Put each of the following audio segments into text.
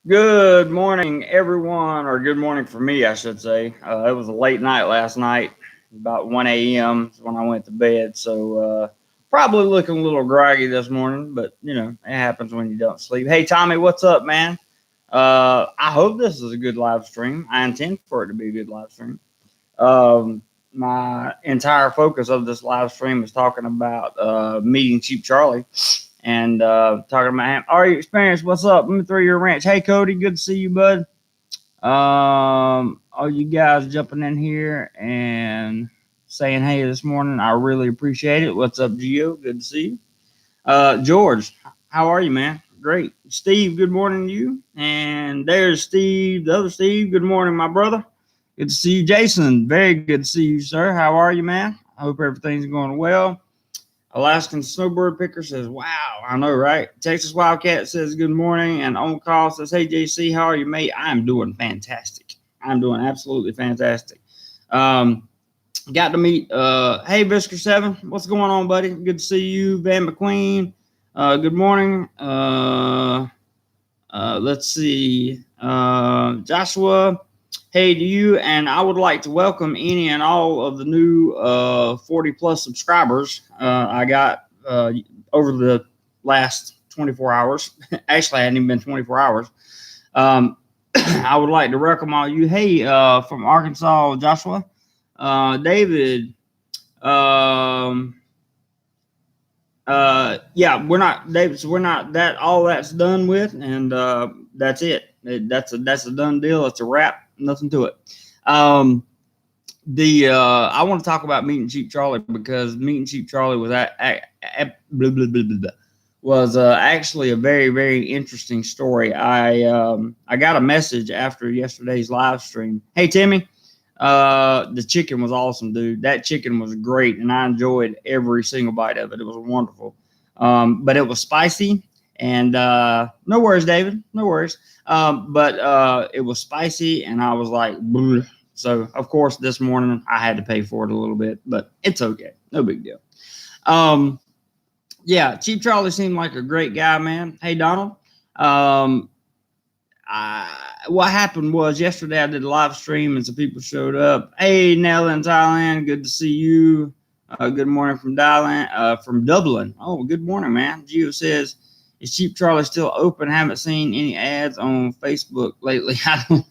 Good morning, everyone, or good morning for me, I should say. It was a late night last night, about 1 a.m. is when I went to bed, so probably looking a little groggy this morning, but it happens when you don't sleep. Hey, Tommy, what's up, man? I hope this is a good live stream. I intend for it to be a good live stream. My entire focus of this live stream is talking about meeting Cheap Charlie and talking about him. Are you experienced? What's up? Let me throw your ranch. Hey, Cody, good to see you, bud. All you guys jumping in here and saying hey this morning. I really appreciate it. What's up, Gio? Good to see you. George, how are you, man? Great. Steve, good morning to you. And there's Steve, the other Steve. Good morning, my brother. Good to see you, Jason. Very good to see you, sir. How are you, man? I hope everything's going well. Alaskan Snowbird Picker says, wow, I know, right? Texas Wildcat says, good morning. And On Call says, hey, JC, how are you, mate? I'm doing fantastic. I'm doing absolutely fantastic. Got to meet, hey, Visker7, what's going on, buddy? Good to see you. Van McQueen, good morning. Let's see. Joshua, hey to you, and I would like to welcome any and all of the new 40 plus subscribers I got over the last 24 hours. Actually, I hadn't even been 24 hours. I would like to welcome all you. Hey, from Arkansas, Joshua, David. Yeah, we're not, David. So we're not that. All that's done with, and that's it. That's a done deal. It's a wrap. Nothing to it. I want to talk about meeting Cheap Charlie because meeting Cheap Charlie was actually a very, very interesting story. I got a message after yesterday's live stream. Hey, Timmy, the chicken was awesome, dude. That chicken was great, and I enjoyed every single bite of it. It was wonderful. But it was spicy, and no worries, David, no worries. But it was spicy, and I was like, bleh. So of course this morning I had to pay for it a little bit, but it's okay, no big deal. Yeah, Cheap Charlie seemed like a great guy, man. Hey, Donald. What happened was yesterday I did a live stream and some people showed up. Hey, Nell in Thailand, good to see you. Good morning from Dublin. Oh, good morning, man. Gio says, is Cheap Charlie still open? Haven't seen any ads on Facebook lately. I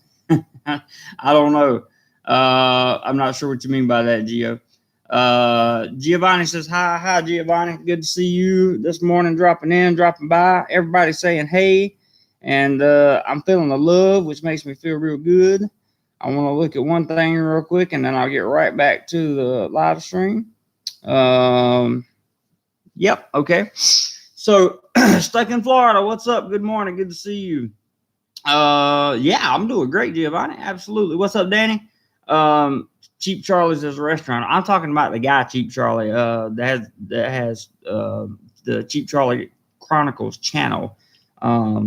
don't know. I'm not sure what you mean by that, Gio. Giovanni says, hi, Giovanni. Good to see you this morning, dropping by. Everybody saying hey. And I'm feeling the love, which makes me feel real good. I want to look at one thing real quick, and then I'll get right back to the live stream. Yep, okay. So, stuck in Florida. What's up? Good morning. Good to see you. Yeah, I'm doing great, Giovanni. Absolutely. What's up, Danny? Cheap Charlie's is a restaurant. I'm talking about the guy Cheap Charlie. That has the Cheap Charlie Chronicles channel.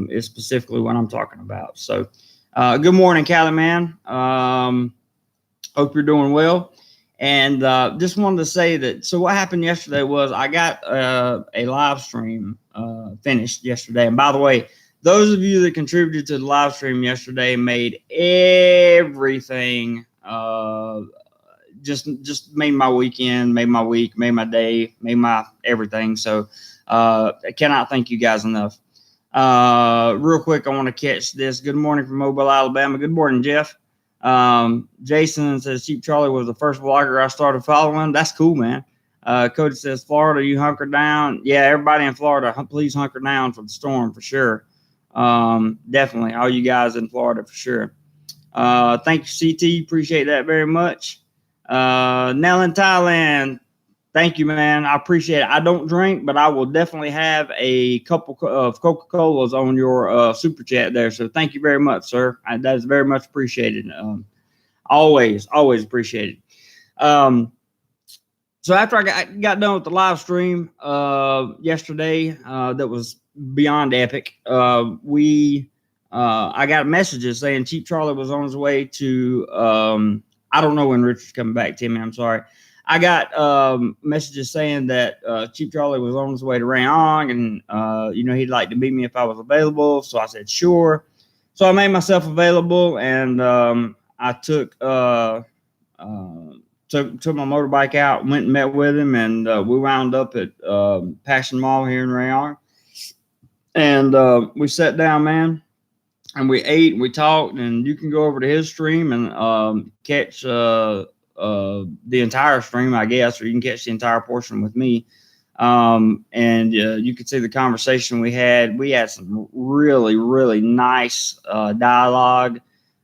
Is specifically what I'm talking about. So, good morning, Cali man. Hope you're doing well. And just wanted to say that. So, what happened yesterday was I got a live stream finished yesterday. And by the way, those of you that contributed to the live stream yesterday made everything. Just made my weekend, made my week, made my day, made my everything. So, I cannot thank you guys enough. Real quick, I want to catch this. Good morning from Mobile, Alabama. Good morning, Jeff. Jason says Cheap Charlie was the first vlogger I started following. That's cool, man. Cody says Florida, you hunker down. Yeah, everybody in Florida, please hunker down for the storm for sure. Definitely, all you guys in Florida for sure. Thank you, CT. Appreciate that very much. Nell in Thailand. Thank you, man. I appreciate it. I don't drink, but I will definitely have a couple of Coca-Colas on your super chat there. So thank you very much, sir. That is very much appreciated. Always appreciated. So after I got done with the live stream yesterday, that was beyond epic. I got messages saying Cheap Charlie was on his way to. I don't know when Richard's coming back, Timmy. I'm sorry. I got messages saying that Cheap Charlie was on his way to Rayong, and he'd like to meet me if I was available. So I said sure. So I made myself available, and I took my motorbike out, went and met with him, and we wound up at Passion Mall here in Rayong. And we sat down, man, and we ate and we talked. And you can go over to his stream and catch the entire stream, I guess, or you can catch the entire portion with me. And you could see the conversation we had. We had some really, really nice dialogue.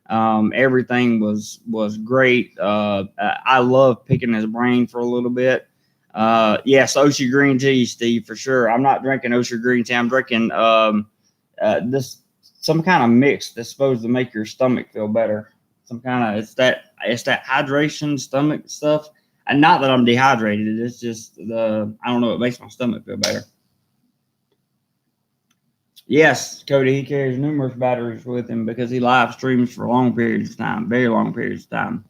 Everything was great. I love picking his brain for a little bit. Yes, Ocean green tea, Steve, for sure. I'm not drinking Ocean green tea. I'm drinking this some kind of mix that's supposed to make your stomach feel better. Some kind of it's that hydration stomach stuff. And not that I'm dehydrated. It's just I don't know. It makes my stomach feel better. Yes, Cody, he carries numerous batteries with him because he live streams for long periods of time, very long periods of time.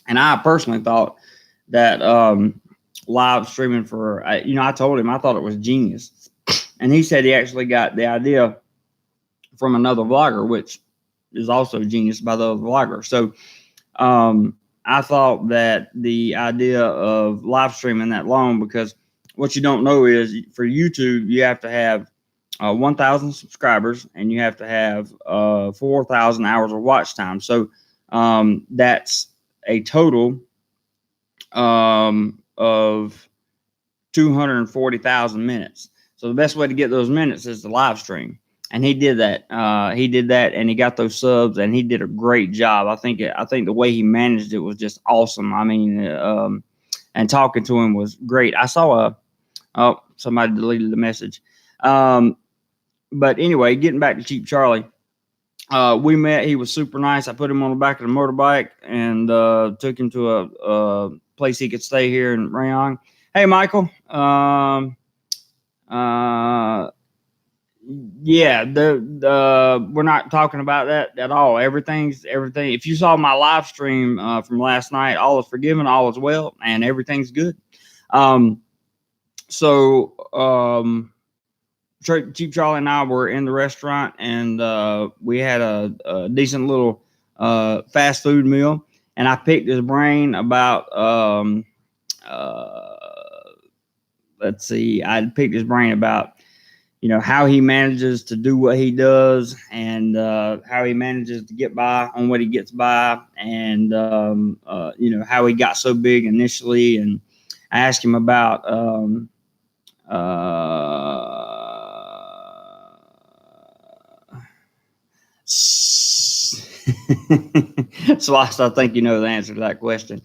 And I personally thought that live streaming for, I told him I thought it was genius. And he said he actually got the idea from another vlogger, which is also genius by the other vlogger. So I thought that the idea of live streaming that long, because what you don't know is for YouTube, you have to have 1,000 subscribers and you have to have 4,000 hours of watch time. So that's a total of 240,000 minutes. So the best way to get those minutes is to live stream. And he did that. And he got those subs, and he did a great job. I think the way he managed it was just awesome. I mean, and talking to him was great. I saw somebody deleted the message. But anyway, getting back to Cheap Charlie, we met. He was super nice. I put him on the back of the motorbike and took him to a place he could stay here in Rayong. Hey, Michael. Yeah, we're not talking about that at all. Everything. If you saw my live stream from last night, all is forgiven, all is well, and everything's good. Cheap Charlie and I were in the restaurant, and we had a decent little fast food meal, and I picked his brain about let's see, I picked his brain about how he manages to do what he does, and how he manages to get by on what he gets by, and how he got so big initially. And I asked him about Celeste, I think you know the answer to that question.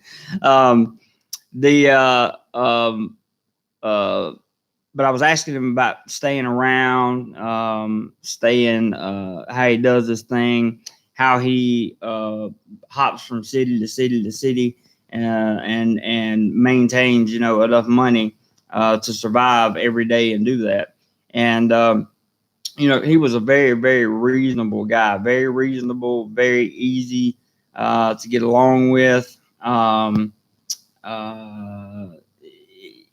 But I was asking him about staying around, how he does this thing, how he hops from city to city to city, and maintains, enough money to survive every day and do that. And he was a very, very reasonable guy, very reasonable, very easy to get along with.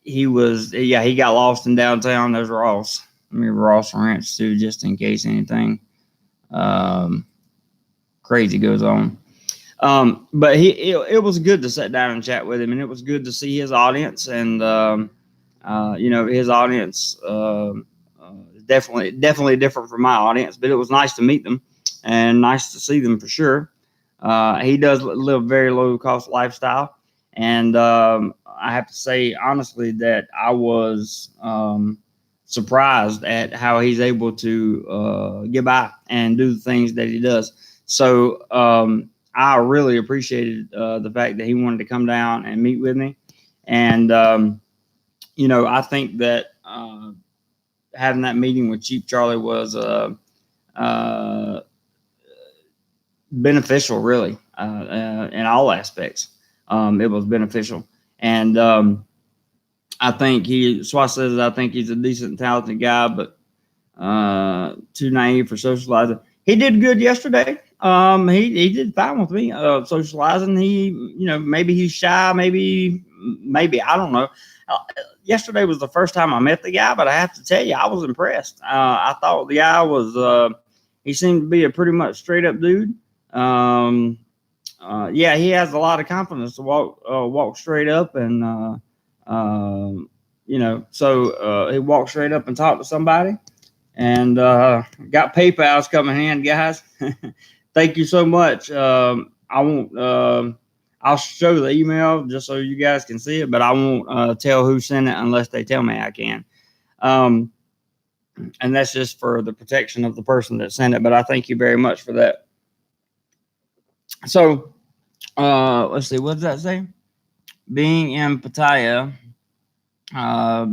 He got lost in downtown. There's Ross. Ross Ranch too, just in case anything crazy goes on. But it was good to sit down and chat with him, and it was good to see his audience. And his audience definitely different from my audience, but it was nice to meet them and nice to see them for sure. He does live a very low cost lifestyle, and I have to say honestly that I was surprised at how he's able to get by and do the things that he does. So I really appreciated the fact that he wanted to come down and meet with me. And I think that having that meeting with Cheap Charlie was beneficial, really, in all aspects. It was beneficial. And I think Swat says, I think he's a decent, talented guy, but too naive for socializing. He did good yesterday. He did fine with me socializing. He, maybe he's shy, maybe I don't know. Yesterday was the first time I met the guy, but I have to tell you, I was impressed. I thought the guy was he seemed to be a pretty much straight up dude. Yeah, he has a lot of confidence to walk straight up, and so he walked straight up and talked to somebody, and got PayPal's coming in, guys. Thank you so much. I won't. I'll show the email just so you guys can see it, but I won't tell who sent it unless they tell me I can. And that's just for the protection of the person that sent it. But I thank you very much for that. So let's see. What does that say? Being in Pattaya,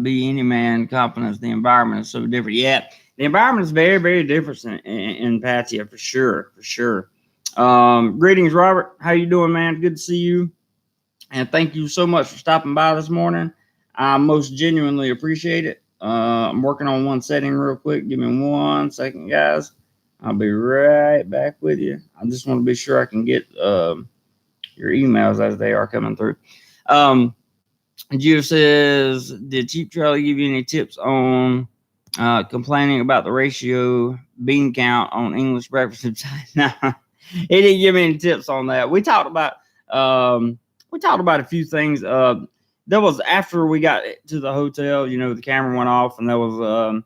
be any man, confidence. The environment is so different. Yeah, the environment is very, very different in Pattaya for sure, for sure. Greetings, Robert. How you doing, man? Good to see you. And thank you so much for stopping by this morning. I most genuinely appreciate it. I'm working on one setting real quick. Give me 1 second, guys. I'll be right back with you. I just want to be sure I can get your emails as they are coming through. Gio says, did Cheap Charlie give you any tips on complaining about the ratio bean count on English breakfast? No, he didn't give me any tips on that. We talked about a few things. That was after we got to the hotel. The camera went off, and there was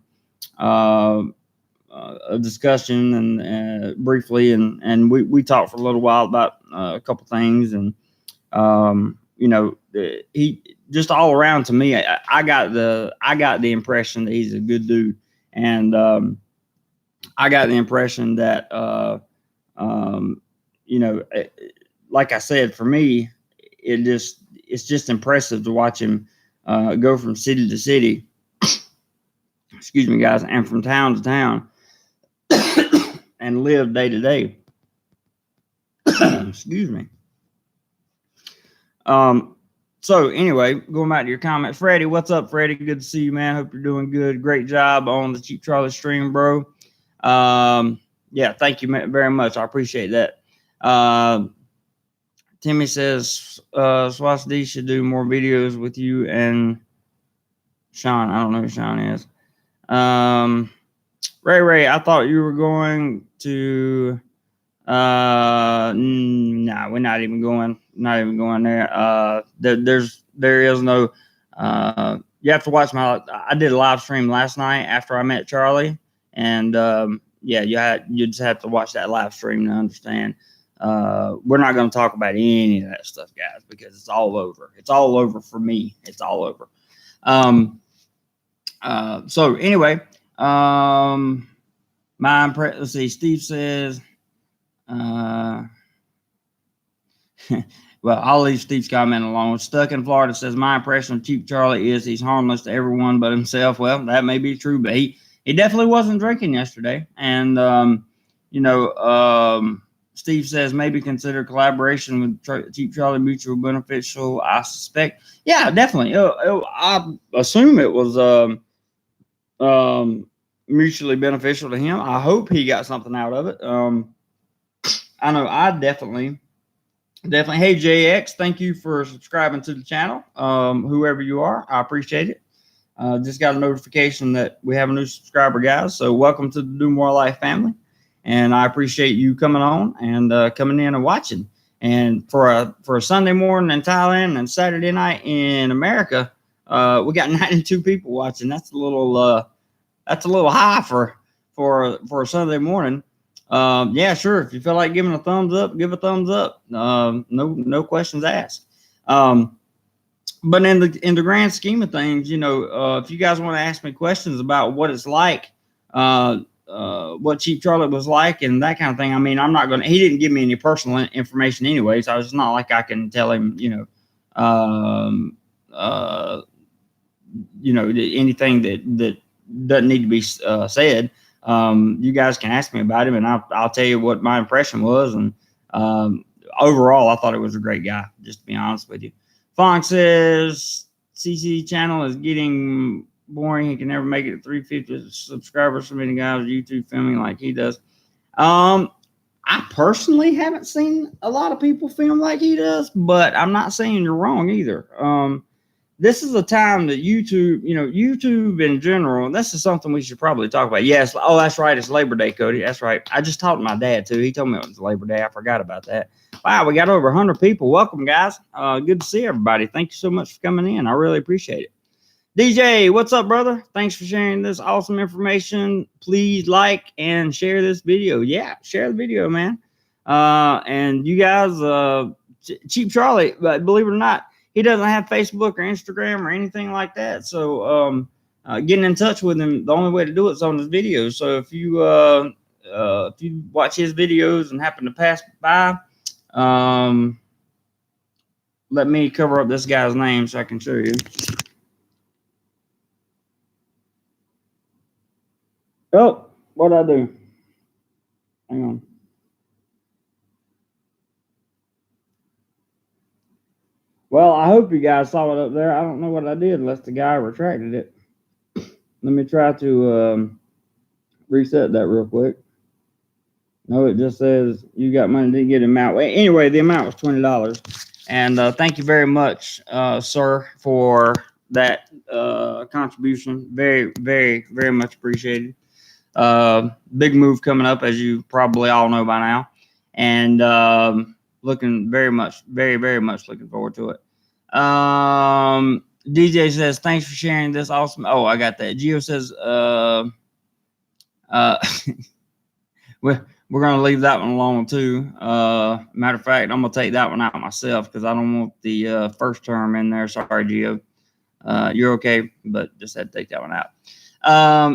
a discussion and briefly, and we talked for a little while about a couple things, and he just all around to me, I got the impression that he's a good dude, and I got the impression that like I said, for me, it's just impressive to watch him go from city to city. Excuse me, guys, and from town to town, and live day to day. Excuse me. So anyway, going back to your comment, Freddie, what's up, Freddie? Good to see you, man. Hope you're doing good. Great job on the Cheap Charlie stream, bro. Yeah, thank you very much. I appreciate that. Timmy says Swasti should do more videos with you and Sean. I don't know who Sean is. Ray, I thought you were going to. Nah, we're not even going there. There is no. You have to watch I did a live stream last night after I met Charlie, and yeah, you just have to watch that live stream to understand. We're not going to talk about any of that stuff, guys, because it's all over. It's all over for me. It's all over. So anyway, let's see. Steve says, well, I'll leave Steve's comment alone. Stuck in Florida says, my impression of Cheap Charlie is he's harmless to everyone but himself. Well, that may be true, but he definitely wasn't drinking yesterday. And, Steve says maybe consider collaboration with Cheap Charlie mutual beneficial. I suspect. Yeah, definitely. I assume it was mutually beneficial to him. I hope he got something out of it. I know I definitely. Hey, JX, thank you for subscribing to the channel. Whoever you are, I appreciate it. Just got a notification that we have a new subscriber, guys. So welcome to the DoMoreLife family. And I appreciate you coming on and coming in and watching. And for a Sunday morning in Thailand and Saturday night in America, we got 92 people watching. That's a little high for a Sunday morning. Yeah, sure. If you feel like giving a thumbs up, give a thumbs up. No questions asked. But in the grand scheme of things, if you guys want to ask me questions about what it's like, what Cheap Charlie was like and that kind of thing. I mean, I'm not going to, he didn't give me any personal information anyway. So it's not like I can tell him, anything that doesn't need to be said. You guys can ask me about him and I'll tell you what my impression was. And overall, I thought it was a great guy, just to be honest with you. Fong says CC channel is getting boring. He can never make it to 350 subscribers. So many guys YouTube filming like he does. I personally haven't seen a lot of people film like he does, but I'm not saying you're wrong either. this is a time that YouTube, YouTube in general, this is something we should probably talk about. Yes. Oh, that's right. It's Labor Day, Cody. That's right. I just talked to my dad too. He told me it was Labor Day. I forgot about that. Wow. We got over 100 people. Welcome, guys. Good to see everybody. Thank you so much for coming in. I really appreciate it. DJ, what's up, brother? Thanks for sharing this awesome information. Please like and share this video. Yeah, share the video, man. And you guys, Cheap Charlie, but believe it or not, he doesn't have Facebook or Instagram or anything like that. So getting in touch with him, the only way to do it is on his videos. So if you watch his videos and happen to pass by, let me cover up this guy's name so I can show you. Oh, what'd I do? Hang on. Well, I hope you guys saw it up there. I don't know what I did unless the guy retracted it. Let me try to reset that real quick. No, it just says you got money, didn't get an amount. Anyway, the amount was $20. And thank you very much, sir, for that contribution. Very, very, very much appreciated. Big move coming up, as you probably all know by now. And looking very much looking forward to it. DJ says, thanks for sharing this awesome. Oh, I got that. Gio says, we're going to leave that one alone too. Matter of fact, I'm going to take that one out myself because I don't want the first term in there. Sorry, Gio. You're okay, but just had to take that one out.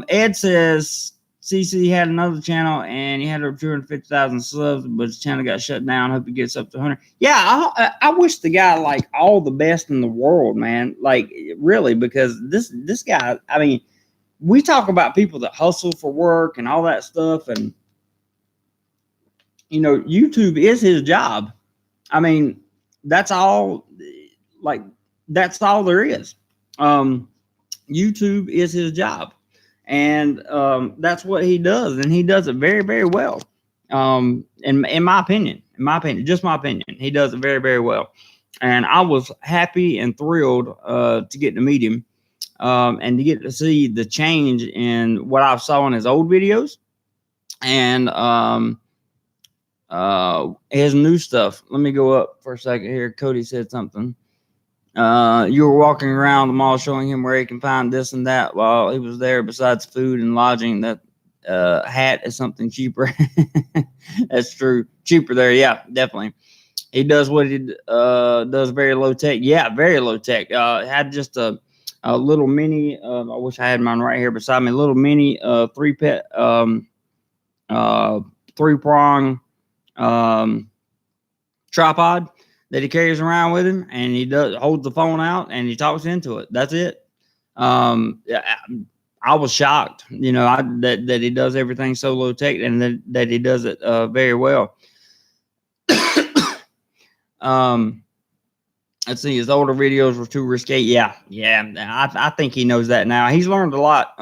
Ed says, CC had another channel and he had over 250,000 subs, but his channel got shut down. Hope he gets up to 100. Yeah, I wish the guy like all the best in the world, man. Like really, because this guy, I mean, we talk about people that hustle for work and all that stuff, and YouTube is his job. I mean, that's all. Like that's all there is. YouTube is his job. And that's what he does, and he does it very, very well. In my opinion, just my opinion, he does it very, very well. And I was happy and thrilled to get to meet him and to get to see the change in what I saw in his old videos and his new stuff. Let me go up for a second here. Cody said something. You were walking around the mall showing him where he can find this and that while he was there. Besides food and lodging, that hat is something cheaper. That's true. Cheaper there. Yeah, definitely. He does what he does very low tech. Yeah, very low tech. Had just a little mini. I wish I had mine right here beside me. A little mini three-prong tripod that he carries around with him, and he holds the phone out and he talks into it. That's it. I was shocked, that he does everything so low tech and that he does it very well. Let's see, his older videos were too risque. Yeah. I think he knows that now. He's learned a lot.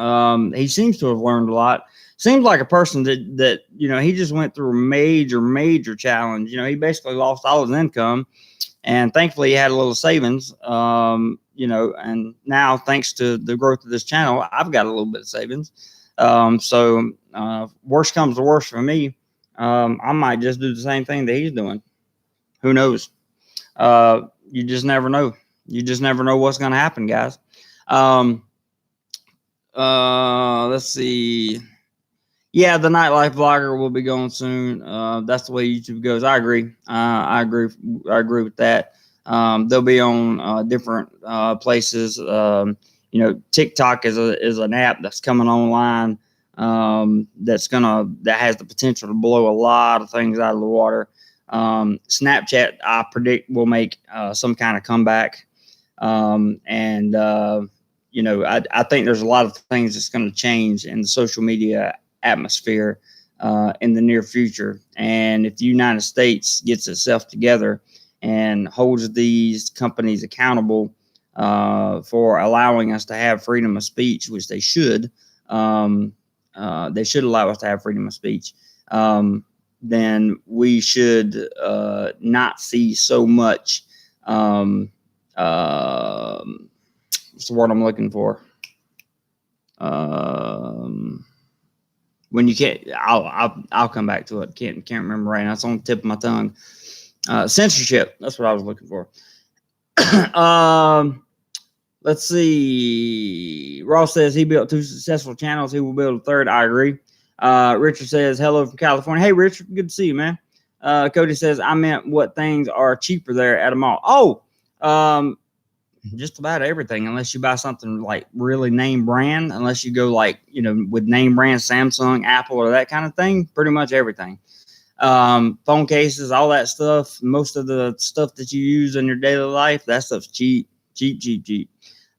He seems to have learned a lot. Seems like a person that he just went through a major challenge. He basically lost all his income, and thankfully he had a little savings. And now thanks to the growth of this channel, I've got a little bit of savings. So worst comes to worst for me, I might just do the same thing that he's doing. Who knows? You just never know. You just never know what's going to happen, guys. Let's see. Yeah, the nightlife vlogger will be going soon. That's the way YouTube goes. I agree. I agree with that. They'll be on different places. TikTok is an app that's coming online. That has the potential to blow a lot of things out of the water. Snapchat, I predict, will make some kind of comeback. I think there's a lot of things that's going to change in the social media atmosphere in the near future. And if the United States gets itself together and holds these companies accountable for allowing us to have freedom of speech, which they should allow us to have freedom of speech, then we should not see so much What's the word I'm looking for? When you can't, I'll come back to it. Can't remember right now. It's on the tip of my tongue. Censorship. That's what I was looking for. Let's see. Ross says he built 2 successful channels. He will build a 3rd. I agree. Richard says hello from California. Hey, Richard, good to see you, man. Cody says I meant what things are cheaper there at a mall. Oh, just about everything, unless you buy something like really name brand. Unless you go like with name brand Samsung, Apple, or that kind of thing. Pretty much everything. Phone cases, all that stuff. Most of the stuff that you use in your daily life, that stuff's cheap. Nella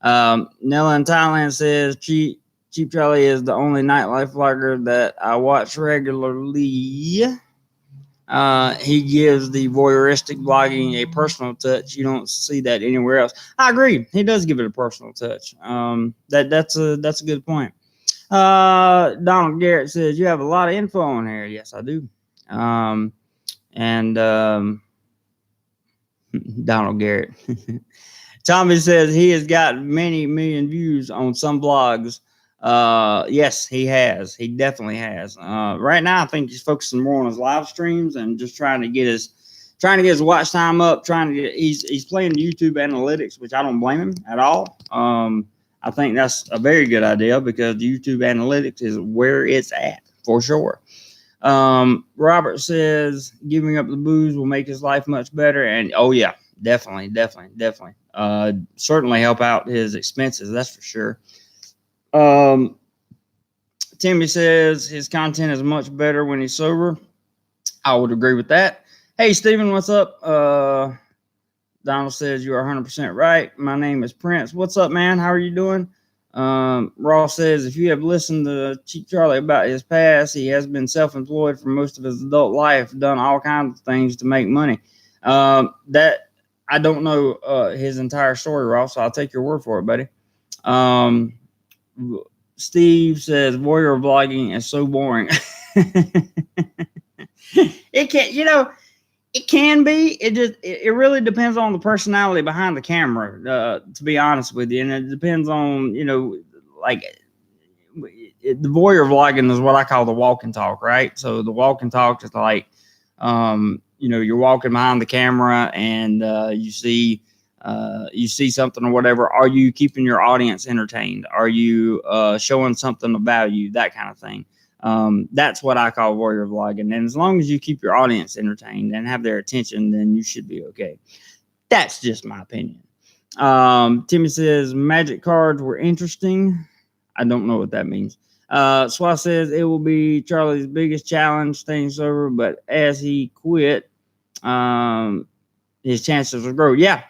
in Thailand says Cheap Charlie is the only nightlife vlogger that I watch regularly. He gives the voyeuristic vlogging a personal touch. You don't see that anywhere else. I agree. He does give it a personal touch. That's a good point. Donald Garrett says you have a lot of info on here. Yes, I do. Donald Garrett. Tommy says he has got many million views on some blogs. Yes, he has. He definitely has. Right now, I think he's focusing more on his live streams and just trying to get his watch time up. He's playing YouTube analytics, which I don't blame him at all. I think that's a very good idea because YouTube analytics is where it's at for sure. Robert says giving up the booze will make his life much better, and oh yeah, definitely. Certainly help out his expenses, that's for sure. Timmy says his content is much better when he's sober. I would agree with that. Hey, Steven, what's up? Donald says you are 100% right. My name is Prince. What's up, man? How are you doing? Ross says if you have listened to Cheap Charlie about his past, he has been self-employed for most of his adult life, done all kinds of things to make money. That I don't know his entire story, Ross, so I'll take your word for it, buddy. Steve says voyeur vlogging is so boring. It can be. It really depends on the personality behind the camera, to be honest with you. And it depends on, like the voyeur vlogging is what I call the walk and talk, right? So the walk and talk is like, you're walking behind the camera and you see something or whatever. Are you keeping your audience entertained? Are you showing something of value? That kind of thing. That's what I call voyeur vlogging. And as long as you keep your audience entertained and have their attention, then you should be okay. That's just my opinion. Timmy says magic cards were interesting. I don't know what that means. Swat says it will be Charlie's biggest challenge staying sober, but as he quit, his chances will grow. Yeah,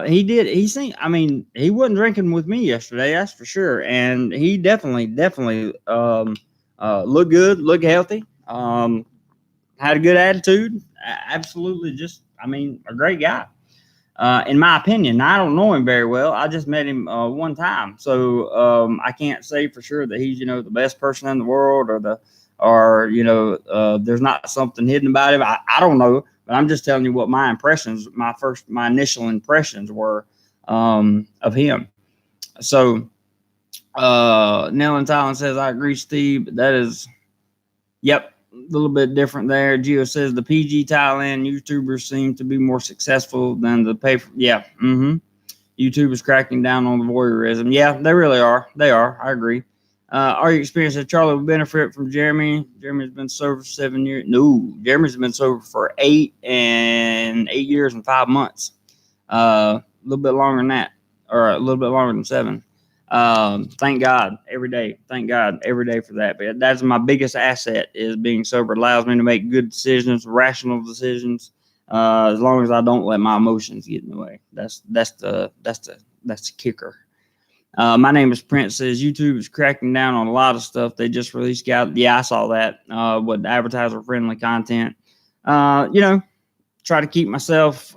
he did. He wasn't drinking with me yesterday, that's for sure. And he definitely looked good, looked healthy, had a good attitude. Absolutely, a great guy. In my opinion, I don't know him very well. I just met him one time, so I can't say for sure that he's the best person in the world or there's not something hidden about him. I don't know, but I'm just telling you what my initial impressions were of him. So Nell in Thailand says I agree, Steve. But that is, yep. A little bit different there. Gio says the PG Thailand YouTubers seem to be more successful than the pay. Yeah. YouTube is cracking down on the voyeurism. Yeah, they really are. They are. I agree. Are you experiencing that Charlie will benefit from Jeremy? Jeremy's been sober for 7 years. No, Jeremy's been sober for 8 years and 5 months. A little bit longer than that, or a little bit longer than 7. Thank God every day. Thank God every day for that. But that's my biggest asset is being sober. It allows me to make good decisions, rational decisions, as long as I don't let my emotions get in the way. That's the kicker. My name is Prince. Says YouTube is cracking down on a lot of stuff. They just released yeah, I saw that. With advertiser friendly content. Try to keep myself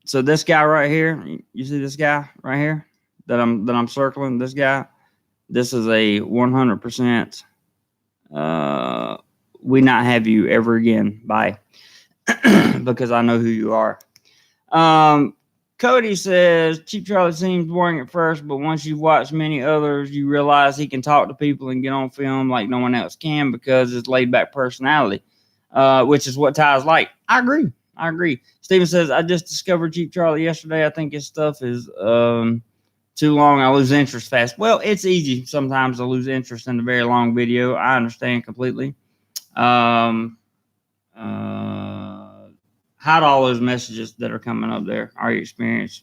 so this guy right here, you see this guy right here that I'm circling, this guy, this is a 100% we not have you ever again. Bye. Because I know who you are. Cody says Cheap Charlie seems boring at first, but once you've watched many others, you realize he can talk to people and get on film like no one else can because his laid back personality, which is what Ty's like. I agree. Steven says I just discovered Cheap Charlie yesterday. I think his stuff is too long. I lose interest fast. Well, it's easy sometimes to lose interest in a very long video. I understand completely. Hide all those messages that are coming up there. Our experience.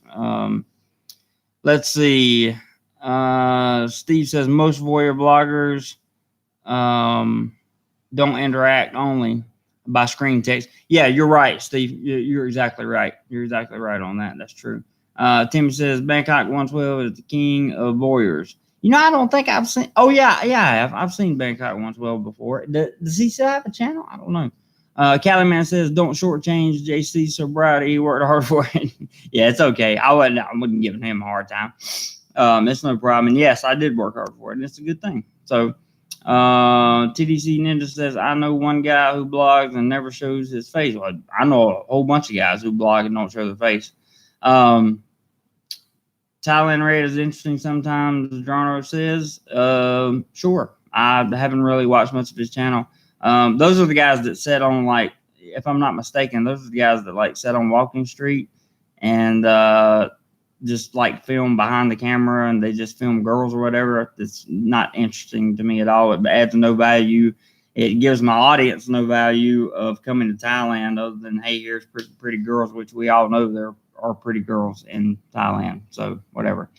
Let's see. Steve says most voyeur bloggers don't interact, only by screen text. Yeah, you're right, Steve. You're exactly right. You're exactly right on that. That's true. Tim says Bangkok 112 is the king of voyeurs. I don't think I've seen. Oh yeah, I have. I've seen Bangkok 112 before. Does he still have a channel? I don't know. Caliman says, "Don't shortchange JC sobriety. He worked hard for it." Yeah, it's okay. I wouldn't give him a hard time. It's no problem. And yes, I did work hard for it, and it's a good thing. So, TDC Ninja says, "I know one guy who blogs and never shows his face." Well, I know a whole bunch of guys who blog and don't show their face. Thailand rate is interesting sometimes, as Jono says. Sure. I haven't really watched much of his channel. Those are the guys that sat on, like, if I'm not mistaken, those are the guys that like sat on Walking Street and just like film behind the camera, and they just film girls or whatever. It's not interesting to me at all. It adds no value. It gives my audience no value of coming to Thailand other than, hey, here's pretty girls, which we all know there are pretty girls in Thailand. So whatever.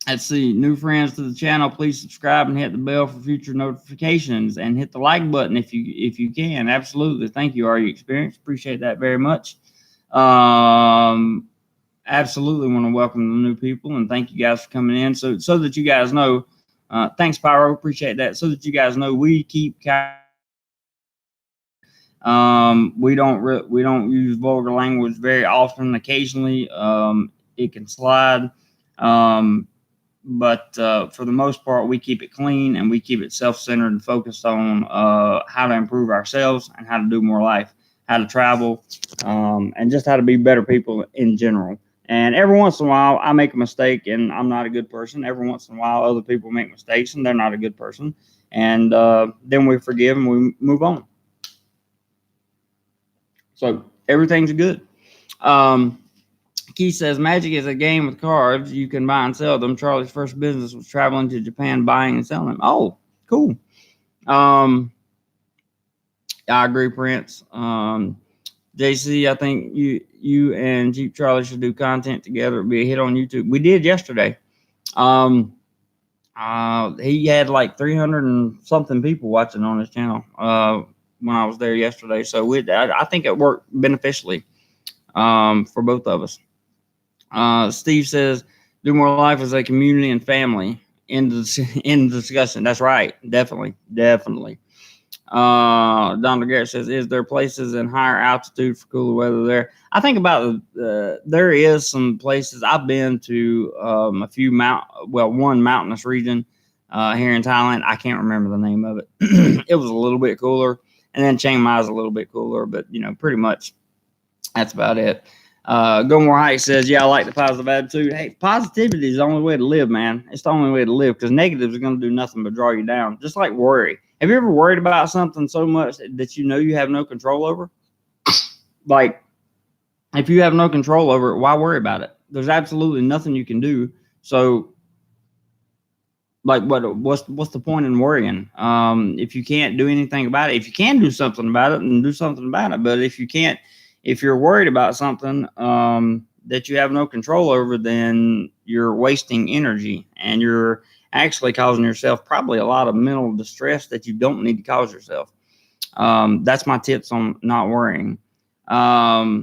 Let's see. New friends to the channel, please subscribe and hit the bell for future notifications, and hit the like button if you can. Absolutely. Thank you, Are You Experienced? Appreciate that very much. Absolutely want to welcome the new people, and thank you guys for coming in. So that you guys know, thanks, Pyro. Appreciate that. So that you guys know, we keep we don't use vulgar language very often. Occasionally, it can slide. But for the most part, we keep it clean, and we keep it self-centered and focused on how to improve ourselves and how to do more life, how to travel, and just how to be better people in general. And every once in a while, I make a mistake, and I'm not a good person. Every once in a while, other people make mistakes, and they're not a good person. And then we forgive and we move on. So everything's good. Keith says, magic is a game with cards. You can buy and sell them. Charlie's first business was traveling to Japan, buying and selling them. Oh, cool. I agree, Prince. JC, I think you and Cheap Charlie should do content together. It'd be a hit on YouTube. We did yesterday. He had like 300 and something people watching on his channel when I was there yesterday. So I think it worked beneficially for both of us. Steve says, DoMoreLife is a community and family in the discussion. That's right. Definitely. Don DeGarrett says, is there places in higher altitude for cooler weather there? I think about there is some places. I've been to a few one mountainous region here in Thailand. I can't remember the name of it. It was a little bit cooler, and then Chiang Mai is a little bit cooler, but pretty much that's about it. Go More Hike says, yeah, I like the positive attitude. Hey, positivity is the only way to live, man. It's the only way to live, because negatives are going to do nothing but draw you down, just like worry. Have you ever worried about something so much that you have no control over? Like, if you have no control over it, why worry about it? There's absolutely nothing you can do. So, like, what's the point in worrying? If you can't do anything about it, if you can do something about it, then do something about it. But if you can't, if you're worried about something that you have no control over, then you're wasting energy, and you're actually causing yourself probably a lot of mental distress that you don't need to cause yourself. That's my tips on not worrying. Ross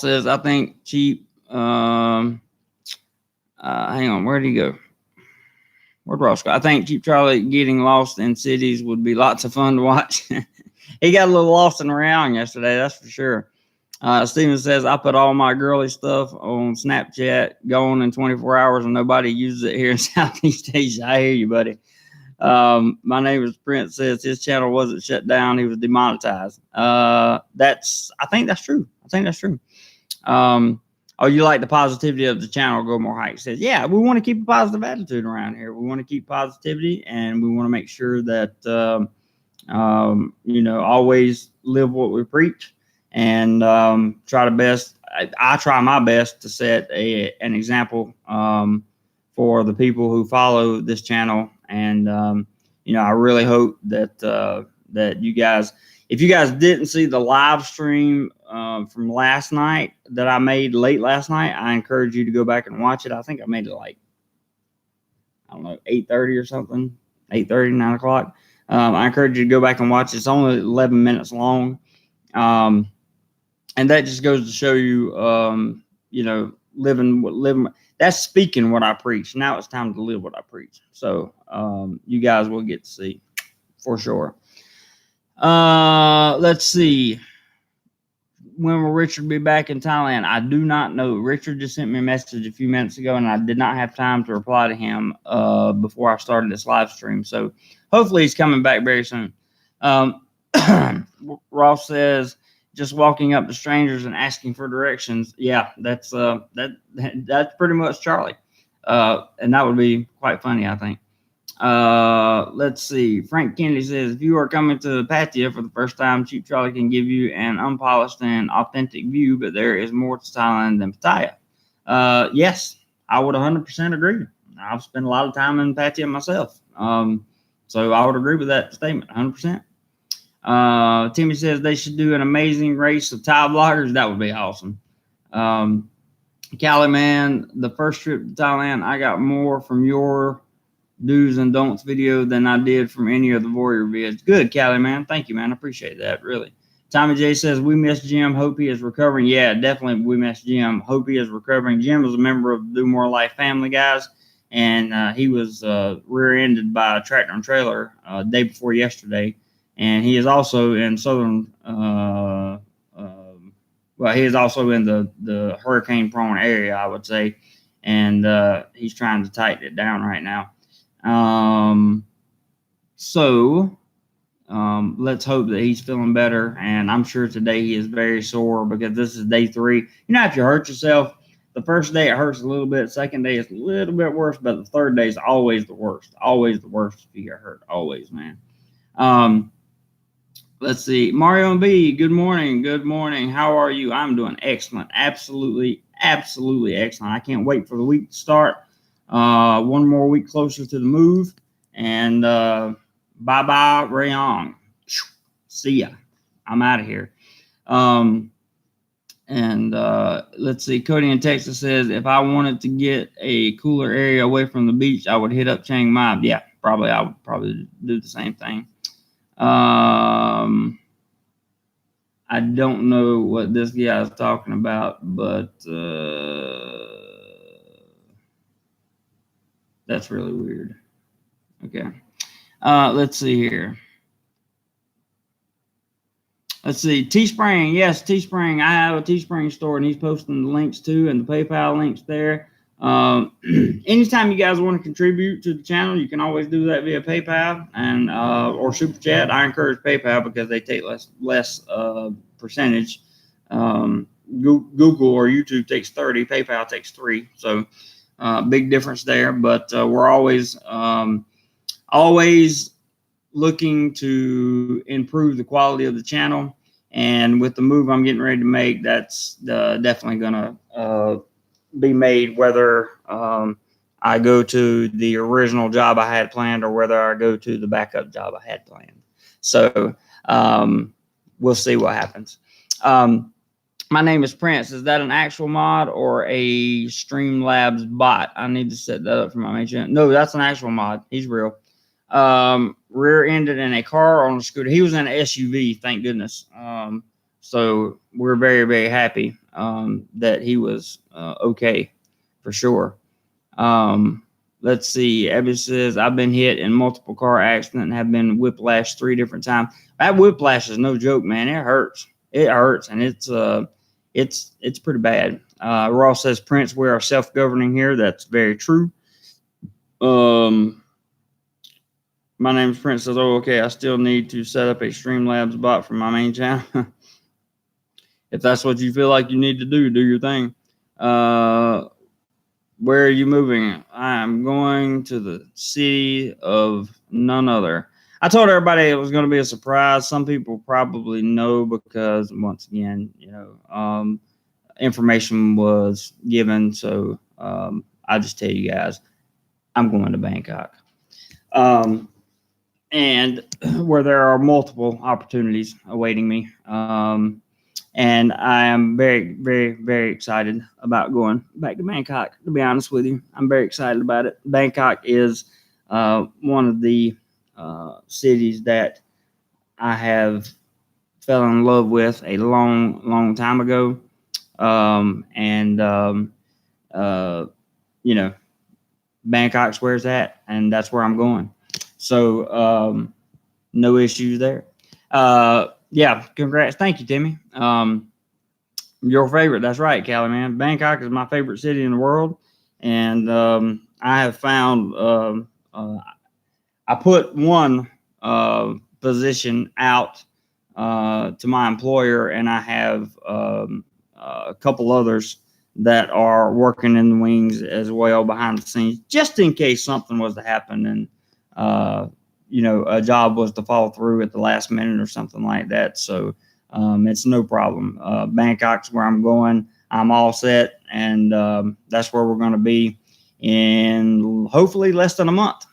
says, I think Cheap, hang on, where'd he go? Where'd Ross go? I think Cheap Charlie getting lost in cities would be lots of fun to watch. He got a little lost in Rayong yesterday, that's for sure. Steven says, I put all my girly stuff on Snapchat going in 24 hours and nobody uses it here in Southeast Asia. I hear you, buddy. My neighbor's Prince says his channel wasn't shut down; he was demonetized. I think that's true. I think that's true. Oh, you like the positivity of the channel? Go More Hike says, yeah, we want to keep a positive attitude around here. We want to keep positivity, and we want to make sure that always live what we preach, and try the best. I try my best to set an example for the people who follow this channel, and I really hope that that you guys, if you guys didn't see the live stream from last night that I made late last night, I encourage you to go back and watch it. I think I made it like, I don't know, 8:30 or something, 8:30, 9 o'clock. I encourage you to go back and watch it. It's only 11 minutes long. And that just goes to show you, living, that's speaking what I preach. Now it's time to live what I preach. So you guys will get to see for sure. Let's see. When will Richard be back in Thailand? I do not know. Richard just sent me a message a few minutes ago, and I did not have time to reply to him before I started this live stream. So hopefully he's coming back very soon. Ross says, just walking up to strangers and asking for directions. Yeah, that's pretty much Charlie. And that would be quite funny, I think. Let's see. Frank Kennedy says, if you are coming to Pattaya for the first time, Cheap Charlie can give you an unpolished and authentic view, but there is more to Thailand than Pattaya. Yes, I would 100% agree. I've spent a lot of time in Pattaya myself. So I would agree with that statement 100%. Timmy says they should do an amazing race of Thai vloggers. That would be awesome. Cali man, the first trip to Thailand, I got more from your do's and don'ts video than I did from any of the Warrior vids. Good, Cali man. Thank you, man. I appreciate that, really. Tommy J says, we miss Jim. Hope he is recovering. Yeah, definitely we miss Jim. Hope he is recovering. Jim was a member of the DoMoreLife family, guys, and he was rear-ended by a tractor and trailer day before yesterday. And he is also in southern, he is also in the hurricane-prone area, I would say, and he's trying to tighten it down right now. Let's hope that he's feeling better, and I'm sure today he is very sore because this is day 3. If you hurt yourself, the first day it hurts a little bit, second day it's a little bit worse, but the third day is always the worst. Always the worst if you get hurt. Always, man. Let's see. Mario and B, good morning. Good morning. How are you? I'm doing excellent. Absolutely excellent. I can't wait for the week to start. One more week closer to the move. And bye-bye, Rayong. See ya. I'm out of here. Let's see. Cody in Texas says, if I wanted to get a cooler area away from the beach, I would hit up Chiang Mai. Yeah, probably. I would probably do the same thing. I don't know what this guy is talking about, but that's really weird. Okay. Let's see here. Let's see. Teespring. Yes, Teespring. I have a Teespring store, and he's posting the links too, and the PayPal links there. Anytime you guys want to contribute to the channel, you can always do that via PayPal and or Super Chat. I encourage PayPal because they take less percentage. Google or YouTube takes 30, PayPal takes 3, so big difference there. But we're always looking to improve the quality of the channel, and with the move I'm getting ready to make, that's definitely gonna be made, whether I go to the original job I had planned or whether I go to the backup job I had planned. So we'll see what happens. My name is Prince. Is that an actual mod or a Streamlabs bot? I need to set that up for my main channel. No, that's an actual mod. He's real. Rear-ended in a car or on a scooter. He was in an SUV, thank goodness. So we're very, very happy that he was okay, for sure. Let's see. Abby says, I've been hit in multiple car accidents and have been whiplashed 3 different times. That whiplash is no joke, man. It hurts. It hurts, and it's pretty bad. Ross says, Prince, we are self-governing here. That's very true. My name's Prince says, oh, okay, I still need to set up a Streamlabs bot for my main channel. If that's what you feel like you need to do your thing. Where are you moving? I'm going to the city of none other. I told everybody it was going to be a surprise. Some people probably know because, once again, information was given. So I'll just tell you guys, I'm going to Bangkok. And where there are multiple opportunities awaiting me. And I am very, very, very excited about going back to Bangkok, to be honest with you. I'm very excited about it. Bangkok is one of the cities that I have fell in love with a long, long time ago. Bangkok's where it's at, and that's where I'm going. So no issues there. Yeah, congrats. Thank you, Timmy. Your favorite. That's right, Callie, man. Bangkok is my favorite city in the world. And I have found, I put one position out to my employer, and I have a couple others that are working in the wings as well behind the scenes, just in case something was to happen and, a job was to fall through at the last minute or something like that. So it's no problem. Bangkok's where I'm going. I'm all set, and that's where we're going to be in hopefully less than a month.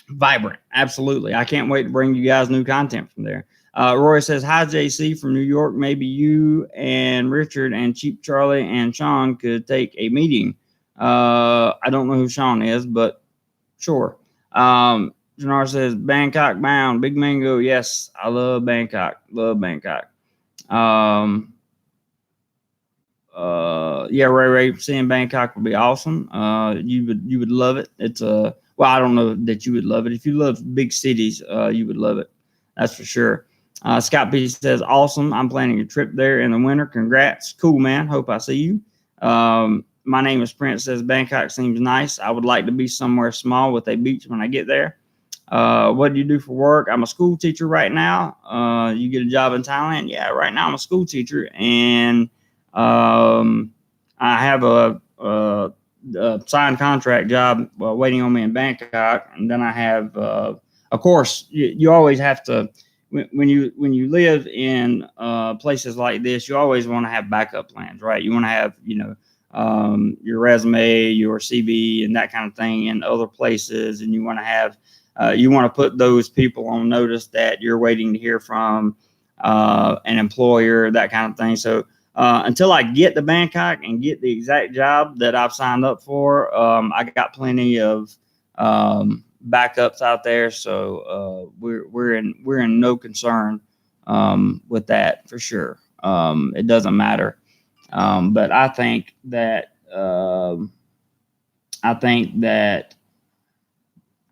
Vibrant. Absolutely. I can't wait to bring you guys new content from there. Roy says, hi, JC from New York. Maybe you and Richard and Cheap Charlie and Sean could take a meeting. I don't know who Sean is, but sure. Janar says, Bangkok bound. Big Mango. Yes, I love Bangkok. Yeah, Ray, seeing Bangkok would be awesome. You would love it. It's well, I don't know that you would love it. If you love big cities, you would love it. That's for sure. Scott P says, awesome. I'm planning a trip there in the winter. Congrats. Cool, man. Hope I see you. My name is Prince. Says Bangkok seems nice. I would like to be somewhere small with a beach when I get there. What do you do for work? I'm a school teacher right now. You get a job in Thailand? Yeah, right now I'm a school teacher, and I have a signed contract job waiting on me in Bangkok, and then I have, of course, you always have to. When you live in places like this, you always want to have backup plans, right? You want to have, your resume, your CV, and that kind of thing in other places, and you want to have, you want to put those people on notice that you're waiting to hear from an employer, that kind of thing. So until I get to Bangkok and get the exact job that I've signed up for, I got plenty of backups out there, so we're in no concern with that for sure. It doesn't matter, but I think that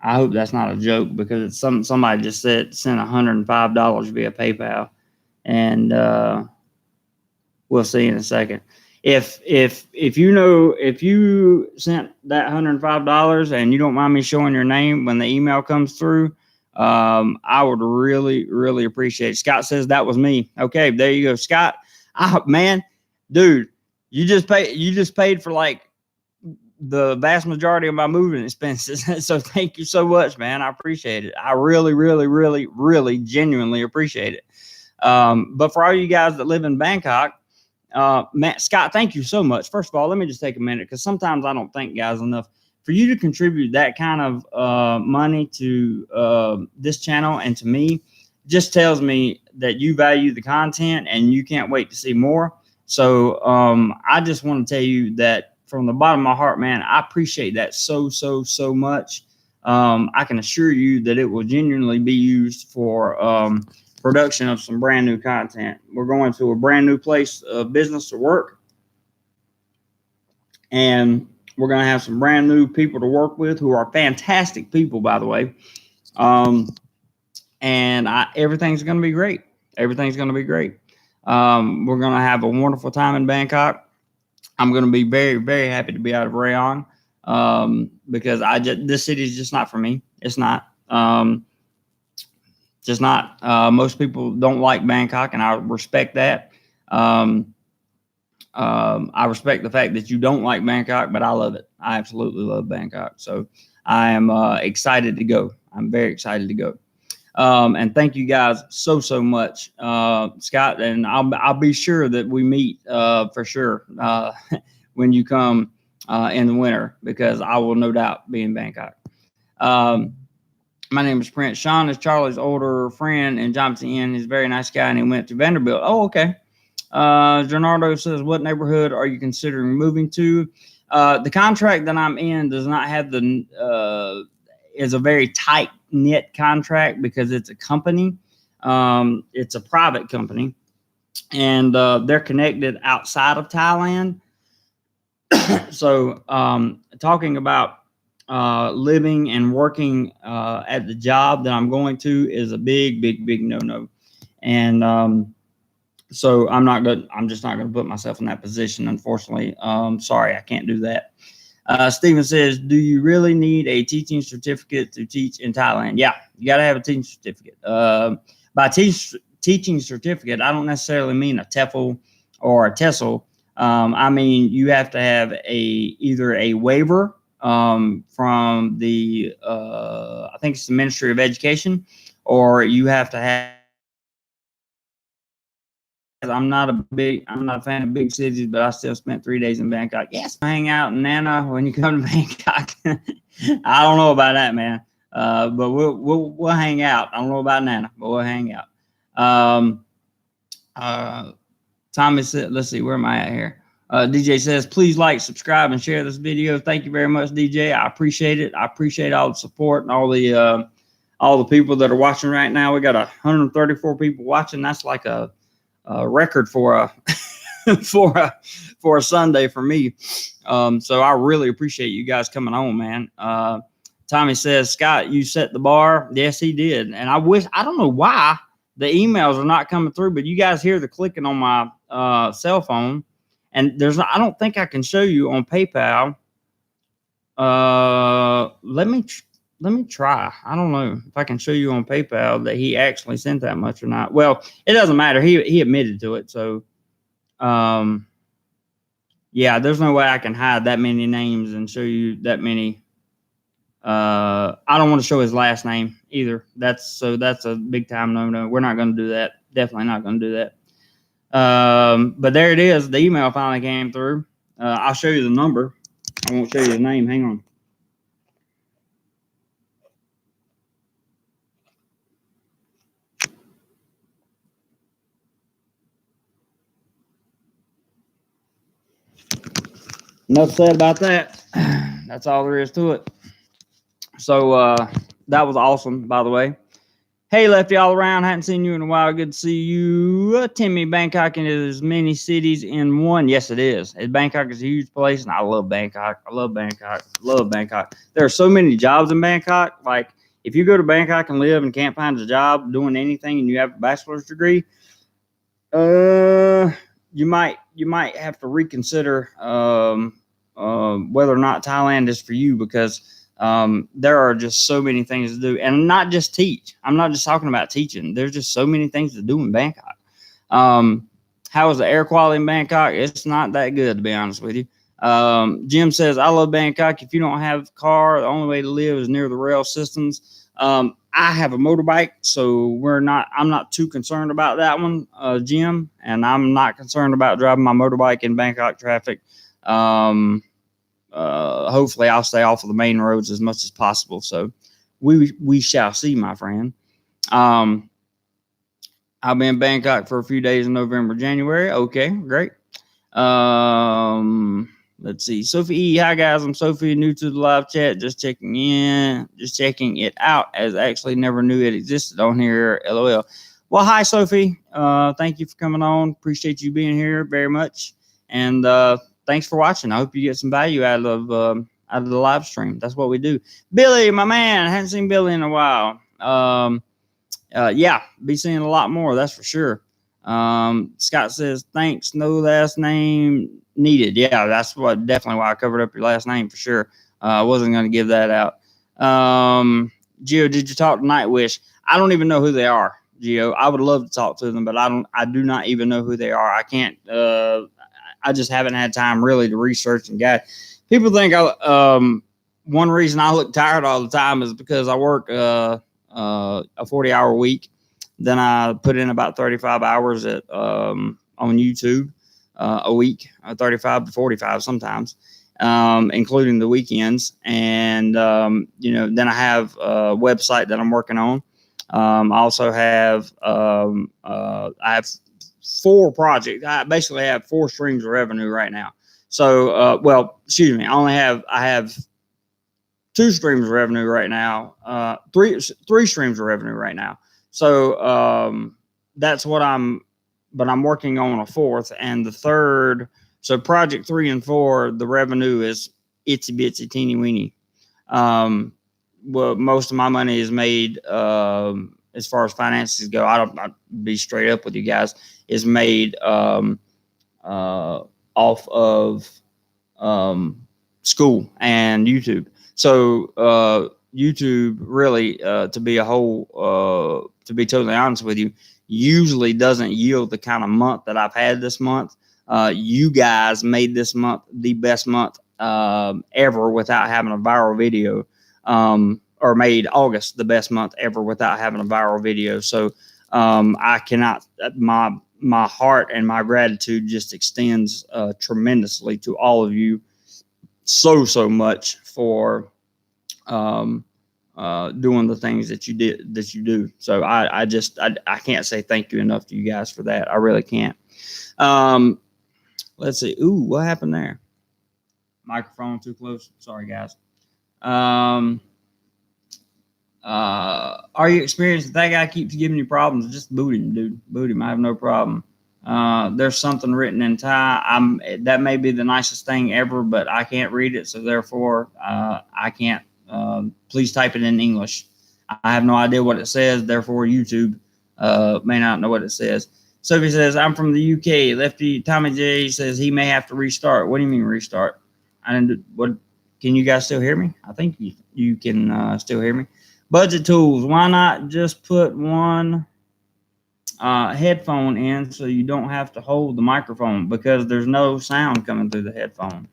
I hope that's not a joke, because it's somebody just sent $105 via PayPal, and we'll see in a second. If you sent that $105 and you don't mind me showing your name when the email comes through, I would really, really appreciate it. Scott says that was me. Okay, there you go, Scott. Man, dude, you just paid for like the vast majority of my moving expenses. So thank you so much, man. I appreciate it. I really, really, really, really genuinely appreciate it. But for all you guys that live in Bangkok, Matt, Scott, thank you so much. First of all, let me just take a minute, because sometimes I don't thank guys enough. For you to contribute that kind of money to this channel and to me just tells me that you value the content and you can't wait to see more. So I just want to tell you that from the bottom of my heart, man, I appreciate that so much. I can assure you that it will genuinely be used for production of some brand new content. We're going to a brand new place of business to work, and we're going to have some brand new people to work with who are fantastic people, by the way. And everything's going to be great. We're going to have a wonderful time in Bangkok. I'm going to be very, very happy to be out of Rayong. because this city is just not for me. It's not. Just not. Most people don't like Bangkok, and I respect that. I respect the fact that you don't like Bangkok, but I love it. I absolutely love Bangkok. So I am excited to go. I'm very excited to go. And thank you guys so much, Scott. And I'll be sure that we meet for sure when you come in the winter, because I will no doubt be in Bangkok. My name is Prince. Sean is Charlie's older friend in Johnson Inn. He's a very nice guy, and he went to Vanderbilt. Oh, okay. Gennardo says, what neighborhood are you considering moving to? The contract that I'm in does not have is a very tight knit contract because it's a company. It's a private company, and they're connected outside of Thailand. So talking about living and working at the job that I'm going to is a big no. And so I'm just not going to put myself in that position, unfortunately. Sorry, I can't do that. Steven says, do you really need a teaching certificate to teach in Thailand? Yeah, you got to have a teaching certificate. By teaching certificate, I don't necessarily mean a TEFL or a TESOL. I mean, you have to have either a waiver from the, I think it's the Ministry of Education, or you have to have. I'm not a fan of big cities, but I still spent 3 days in Bangkok. Yes, hang out in Nana when you come to Bangkok. I don't know about that, man. But we'll hang out. I don't know about Nana, but we'll hang out. Tommy said, let's see, where am I at here? DJ says, please like, subscribe, and share this video. Thank you very much, DJ. I appreciate it. I appreciate all the support and all the people that are watching right now. We got 134 people watching. That's like a record for a for a Sunday for me. So I really appreciate you guys coming on, man. Tommy says, Scott, you set the bar. Yes, he did. And I don't know why the emails are not coming through, but you guys hear the clicking on my cell phone. And I don't think I can show you on PayPal. Let me try. I don't know if I can show you on PayPal that he actually sent that much or not. Well, it doesn't matter. He admitted to it. So, yeah, there's no way I can hide that many names and show you that many. I don't want to show his last name either. That's a big time no. We're not going to do that. Definitely not going to do that. But there it is. The email finally came through. I'll show you the number. I won't show you the name. Hang on. Enough said about that. That's all there is to it. So that was awesome, by the way. Hey, Lefty all around. Hadn't seen you in a while. Good to see you. Timmy, Bangkok is many cities in one. Yes, it is. Bangkok is a huge place, and I love Bangkok. I love Bangkok. Love Bangkok. There are so many jobs in Bangkok. Like, if you go to Bangkok and live and can't find a job doing anything and you have a bachelor's degree, you might have to reconsider whether or not Thailand is for you, because there are just so many things to do, and not just teach. I'm not just talking about teaching. There's just so many things to do in Bangkok. How is the air quality in Bangkok? It's not that good, to be honest with you. Jim says, I love Bangkok. If you don't have a car, the only way to live is near the rail systems. I have a motorbike, so I'm not too concerned about that one, Jim, and I'm not concerned about driving my motorbike in Bangkok traffic. Hopefully I'll stay off of the main roads as much as possible. So we shall see, my friend. I'll be in Bangkok for a few days in November, January. Okay, great. Let's see. Sophie E. Hi, guys. I'm Sophie, new to the live chat. Just checking it out, as I actually never knew it existed on here. LOL. Well, hi, Sophie. Thank you for coming on. Appreciate you being here very much. And thanks for watching. I hope you get some value out of the live stream. That's what we do. Billy, my man. I haven't seen Billy in a while. Yeah, be seeing a lot more. That's for sure. Scott says, thanks. No last name needed. Yeah, that's definitely why I covered up your last name for sure. I wasn't going to give that out. Gio, did you talk to Nightwish? I don't even know who they are, Gio. I would love to talk to them, but I do not even know who they are. I can't. I just haven't had time really to research and guide. People think one reason I look tired all the time is because I work a 40-hour week. Then I put in about 35 hours on YouTube a week, 35 to 45 sometimes, including the weekends. And, then I have a website that I'm working on. I also have, I have 4 projects. I basically have 4 streams of revenue right now. So, I have 2 streams of revenue right now, 3 streams of revenue right now. So that's what I'm working on a 4th, and the 3rd. So project 3 and 4, the revenue is itsy bitsy teeny weeny. Well, most of my money is made as far as finances go. I'll be straight up with you guys. Is made off of school and YouTube. So YouTube really, to be totally honest with you, usually doesn't yield the kind of month that I've had this month. You guys made this month the best month ever without having a viral video, or made August the best month ever without having a viral video. So I cannot, my heart and my gratitude just extends tremendously to all of you so much for doing the things that you do. So I can't say thank you enough to you guys for that. I really can't. Let's see. Ooh, what happened there? Microphone too close. Sorry, guys. Are you experienced that guy keeps giving you problems? Just boot him, dude. Boot him. I have no problem. There's something written in Thai. That may be the nicest thing ever, but I can't read it, so therefore I can't. Please type it in English. I have no idea what it says. Therefore, YouTube may not know what it says. Sophie says, "I'm from the UK." Lefty Tommy J says he may have to restart. What do you mean restart? I didn't. What? Can you guys still hear me? I think you can still hear me. Budget tools. Why not just put one headphone in so you don't have to hold the microphone, because there's no sound coming through the headphone.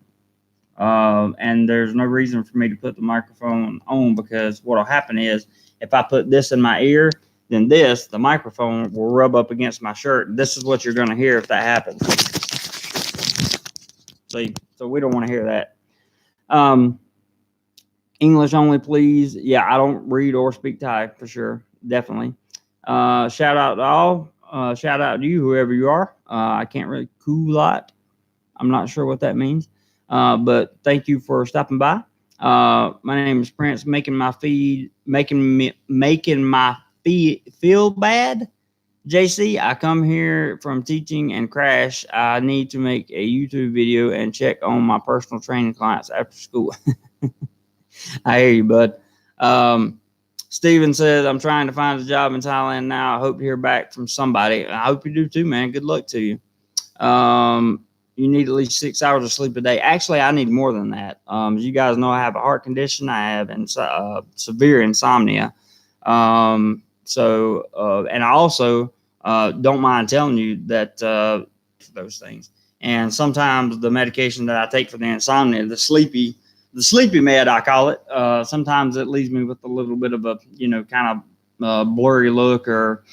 And there's no reason for me to put the microphone on, because what will happen is if I put this in my ear, then the microphone will rub up against my shirt. This is what you're going to hear if that happens. See, so we don't want to hear that. English only, please. Yeah, I don't read or speak Thai for sure. Definitely. Shout out to all. Shout out to you, whoever you are. I can't really kulat. I'm not sure what that means. But thank you for stopping by. My name is Prince. Making my feed feel bad. JC, I come here from teaching and crash. I need to make a YouTube video and check on my personal training clients after school. I hear you, bud. Steven says, I'm trying to find a job in Thailand now. I hope to hear back from somebody. I hope you do too, man. Good luck to you. You need at least 6 hours of sleep a day. Actually, I need more than that. As you guys know, I have a heart condition. I have severe insomnia. And I also don't mind telling you that those things. And sometimes the medication that I take for the insomnia, the sleepy med, I call it. Sometimes it leaves me with a little bit of a, kind of blurry look, or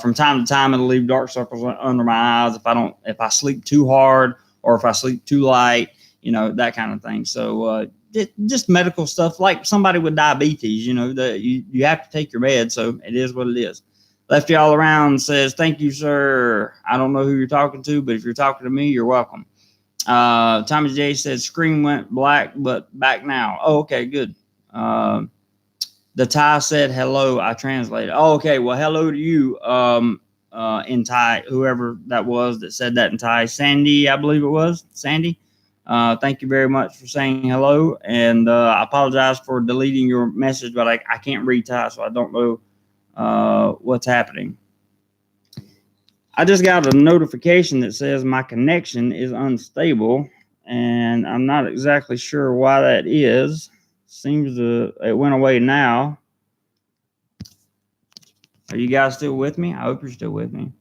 from time to time it'll leave dark circles under my eyes if I sleep too hard, or if I sleep too light, that kind of thing. So just medical stuff, like somebody with diabetes, you have to take your med. So it is what it is. Lefty All Around says, thank you, sir. I don't know who you're talking to, but if you're talking to me, you're welcome. Tommy J said screen went black, but back now. Oh, okay, good. The Thai said hello. I translated. Oh, okay. Well, hello to you in Thai, whoever that was that said that in Thai. Sandy, I believe it was. Sandy. Thank you very much for saying hello. And I apologize for deleting your message, but I can't read Thai, so I don't know what's happening. I just got a notification that says my connection is unstable, and I'm not exactly sure why that is. It went away now. Are you guys still with me? I hope you're still with me.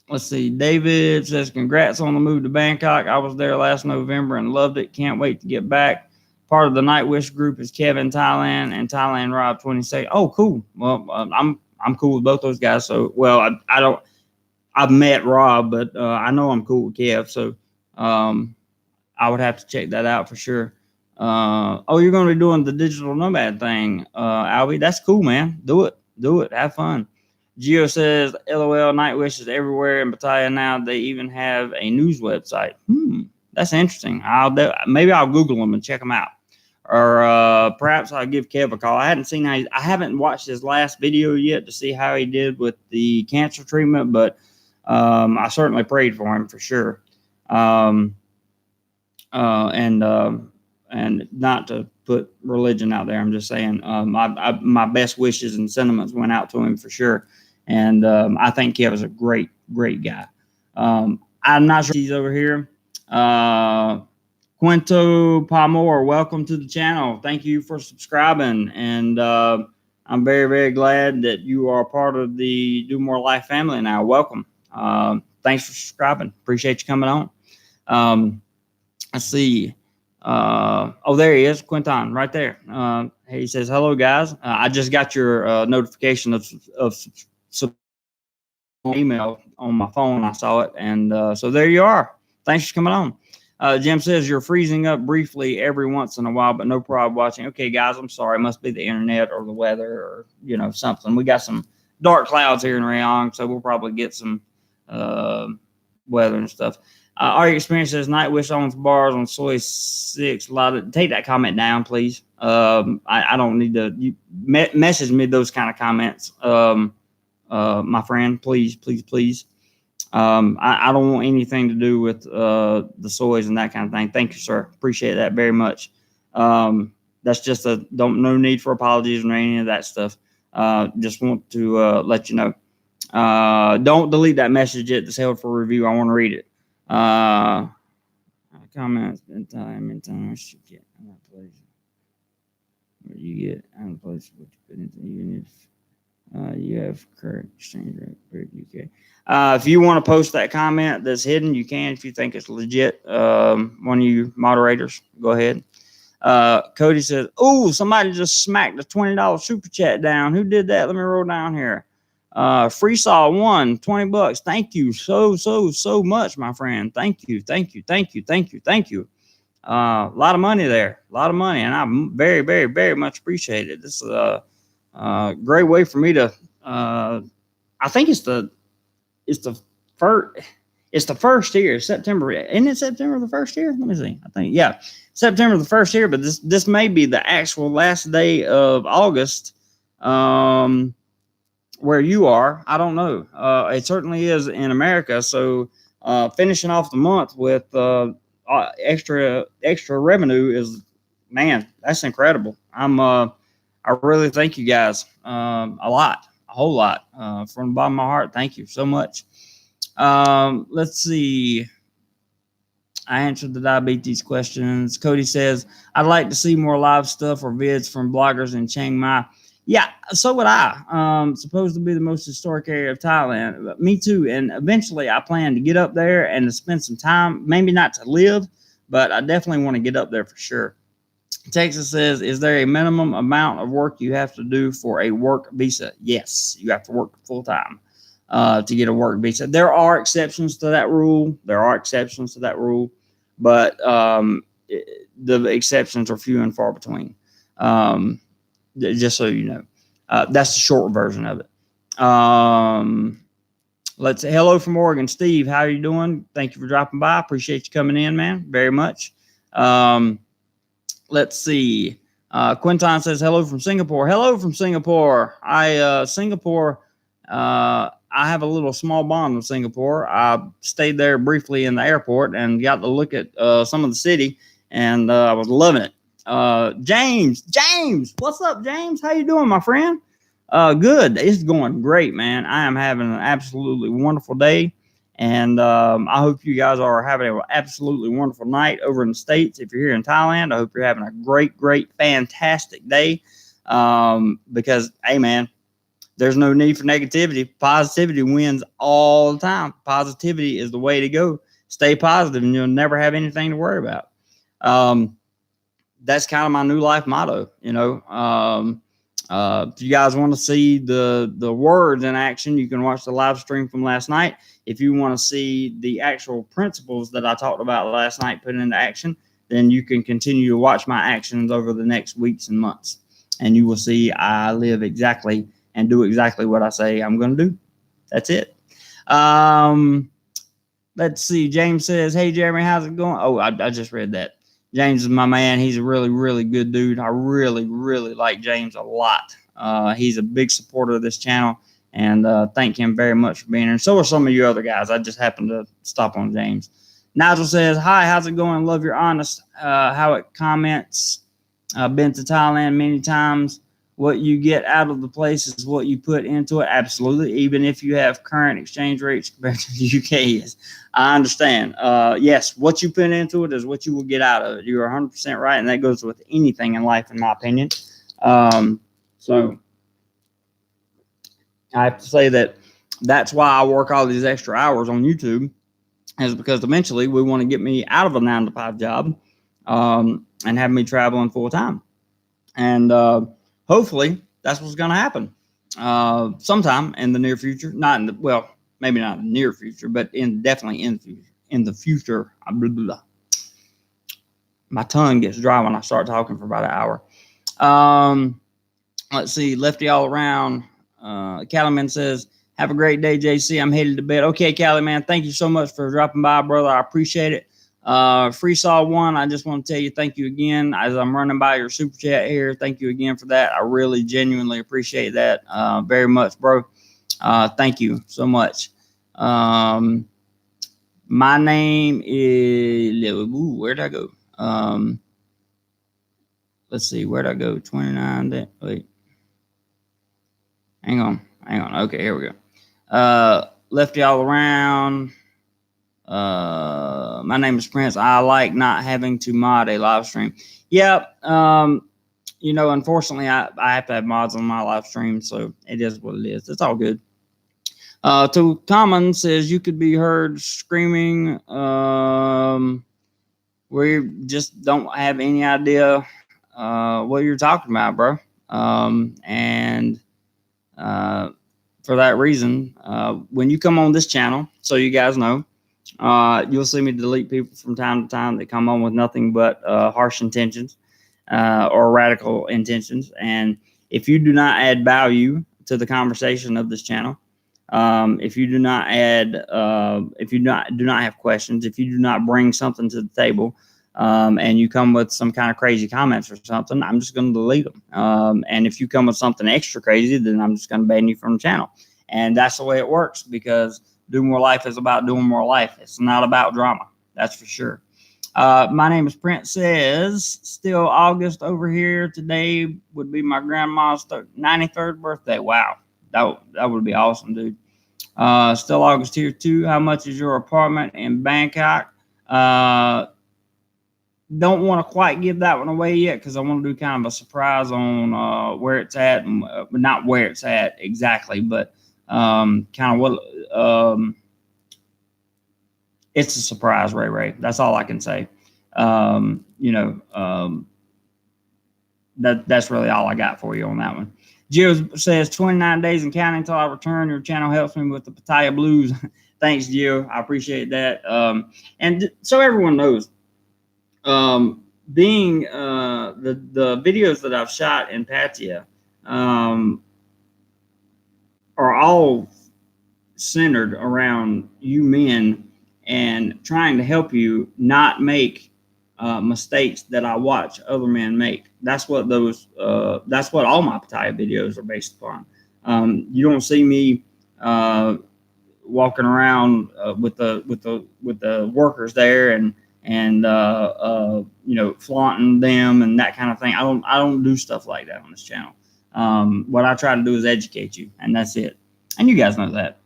Let's see. David says, congrats on the move to Bangkok. I was there last November and loved it. Can't wait to get back. Part of the Night Wish group is Kevin Thailand and Thailand Rob 26. Oh, cool. Well, I'm cool with both those guys. So, well, I've met Rob, but I know I'm cool with Kev. So, I would have to check that out for sure. You're going to be doing the digital nomad thing, Albie. That's cool, man. Do it. Have fun. Gio says, LOL, Night Wish is everywhere in Pattaya now. They even have a news website. That's interesting. Maybe I'll Google them and check them out. Or perhaps I'll give Kev a call. I haven't watched his last video yet to see how he did with the cancer treatment, but I certainly prayed for him for sure. And not to put religion out there, I'm just saying my best wishes and sentiments went out to him for sure. And I think Kev is a great guy. I'm not sure he's over here. Quinto Palmore, welcome to the channel. Thank you for subscribing. And I'm very glad that you are part of the DoMoreLife family now. Welcome. Thanks for subscribing. Appreciate you coming on. Let's see. There he is, Quinton, right there. He says, hello, guys. I just got your notification of email on my phone. I saw it. And so there you are. Thanks for coming on. Jim says, you're freezing up briefly every once in a while, but no problem watching. Okay, guys, I'm sorry. It must be the internet or the weather or, something. We got some dark clouds here in Rayong, so we'll probably get some weather and stuff. Our experience says Night Wish owns bars on Soy 6. Take that comment down, please. I don't need to. You message me those kind of comments, my friend. Please. I don't want anything to do with the soys and that kind of thing. Thank you, sir. Appreciate that very much. That's just no need for apologies or any of that stuff. Just want to let you know. Don't delete that message yet. It's held for review. I want to read it. Comments in time I should get in that place. What you get out of place what you put into even if you have correct exchange rate UK. If you want to post that comment that's hidden, you can if you think it's legit. One of you moderators, go ahead. Cody says, oh, somebody just smacked a $20 super chat down. Who did that? Let me roll down here. Freesaw won $20. Thank you so much, my friend. Thank you. A lot of money there, and I very much appreciate it. This is a great way for me to. I think it's the first year, September. Isn't it September the first year? Let me see. I think September the first year, but this may be the actual last day of August. Where you are, I don't know. It certainly is in America. So finishing off the month with extra revenue is, man, that's incredible. I really thank you guys a whole lot from the bottom of my heart. Thank you so much. Let's see. I answered the diabetes questions. Cody says, I'd like to see more live stuff or vids from bloggers in Chiang Mai. Yeah, so would I. Supposed to be the most historic area of Thailand. But me too. And eventually I plan to get up there and to spend some time, maybe not to live, but I definitely want to get up there for sure. Texas says, is there a minimum amount of work you have to do for a work visa? Yes, you have to work full time to get a work visa. There are exceptions to that rule. But the exceptions are few and far between. Just so you know, that's the short version of it. Let's say hello from Oregon, Steve. How are you doing? Thank you for dropping by. Appreciate you coming in, man, very much. Let's see. Quinton says hello from Singapore. Hello from Singapore. Singapore. I have a little small bond with Singapore. I stayed there briefly in the airport and got to look at some of the city, and I was loving it. James, what's up, James? How you doing, my friend? Good. It's going great, man. I am having an absolutely wonderful day, And I hope you guys are having an absolutely wonderful night over in the States. If you're here in Thailand, I hope you're having a great, fantastic day. Because, hey, man, there's no need for negativity. Positivity wins all the time. Positivity is the way to go. Stay positive, and you'll never have anything to worry about. That's kind of my new life motto. If you guys want to see the words in action, you can watch the live stream from last night. If you want to see the actual principles that I talked about last night put into action, then you can continue to watch my actions over the next weeks and months. And you will see I live exactly and do exactly what I say I'm going to do. That's it. Let's see. James says, hey, Jeremy, how's it going? Oh, I just read that. James is my man. He's a really, really good dude. I really, really like James a lot. He's a big supporter of this channel, and thank him very much for being here. And so are some of you other guys. I just happened to stop on James. Nigel says, hi, how's it going? Love your honest how it comments. Been to Thailand many times. What you get out of the place is what you put into it. Absolutely. Even if you have current exchange rates compared to the UK is. I understand. Yes, what you put into it is what you will get out of it. You're 100% right, and that goes with anything in life, in my opinion. So I have to say that's why I work all these extra hours on YouTube, is because eventually we want to get me out of a 9-to-5 job and have me traveling full time. And hopefully that's what's going to happen sometime in the near future. Maybe not in the near future, but definitely in the future. Blah, blah, blah. My tongue gets dry when I start talking for about an hour. Let's see. Lefty all around. Cattleman says, have a great day, JC. I'm headed to bed. Okay, Callie, man. Thank you so much for dropping by, brother. I appreciate it. Freesaw One, I just want to tell you thank you again. As I'm running by your super chat here, thank you again for that. I really genuinely appreciate that very much, bro. Thank you so much. My name is where'd I go? Let's see, where'd I go? 29. Wait. Hang on. Okay, here we go. Lefty all around. My name is Prince. I like not having to mod a live stream. Yeah. Unfortunately, I have to have mods on my live stream, so it is what it is. It's all good. To Common says you could be heard screaming. We just don't have any idea what you're talking about, bro. And for that reason, when you come on this channel, so you guys know, you'll see me delete people from time to time that come on with nothing but harsh intentions or radical intentions. And if you do not add value to the conversation of this channel, if you do not add, if you do not have questions, if you do not bring something to the table, and you come with some kind of crazy comments or something, I'm just going to delete them. And if you come with something extra crazy, then I'm just going to ban you from the channel. And that's the way it works, because Doing More Life is about doing more life. It's not about drama. That's for sure. My name is Prince says, still August over here. Today would be my grandma's 93rd birthday. Wow. That would be awesome, dude. Still August here too. How much is your apartment in Bangkok? Don't want to quite give that one away yet, because I want to do kind of a surprise on where it's at, and not where it's at exactly, but kind of what it's a surprise, Ray. That's all I can say. That's really all I got for you on that one. Gio says 29 days and counting until I return. Your channel helps me with the Pattaya blues. Thanks, Gio. I appreciate that. And so everyone knows, being the videos that I've shot in Pattaya are all centered around you men and trying to help you not make mistakes that I watch other men make. That's what that's what all my Pattaya videos are based upon. You don't see me walking around with the workers there and flaunting them and that kind of thing. I don't do stuff like that on this channel. What I try to do is educate you, and that's it. And you guys know that.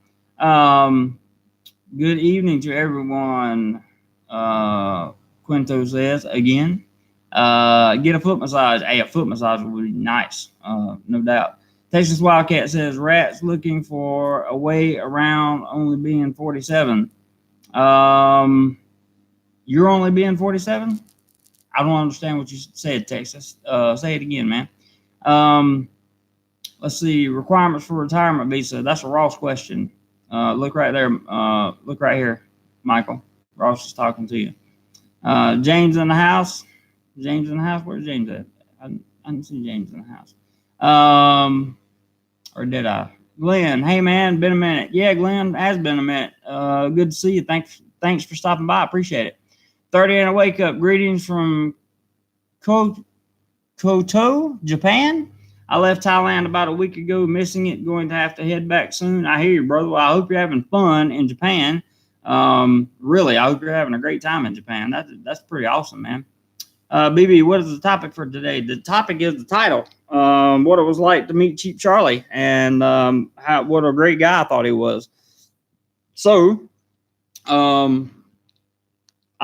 Good evening to everyone. Quinto says again. Get a foot massage. Hey, a foot massage would be nice, no doubt. Texas Wildcat says rats looking for a way around only being 47. You're only being 47? I don't understand what you said, Texas. Say it again, man. Let's see. Requirements for retirement visa. That's a Ross question. Look right there. Look right here, Michael. Ross is talking to you. James in the house. James in the house. Where's James at? I didn't see James in the house. Or did I? Glenn, hey man, been a minute. Yeah, Glenn, has been a minute. Good to see you. Thanks for stopping by. Appreciate it. 30 and a wake up. Greetings from Koto, Japan. I left Thailand about a week ago, missing it. Going to have to head back soon. I hear you, brother. Well, I hope you're having fun in Japan. Really, I hope you're having a great time in Japan. That's pretty awesome, man. BB, what is the topic for today? The topic is the title. What it was like to meet Cheap Charlie, and what a great guy I thought he was. So, I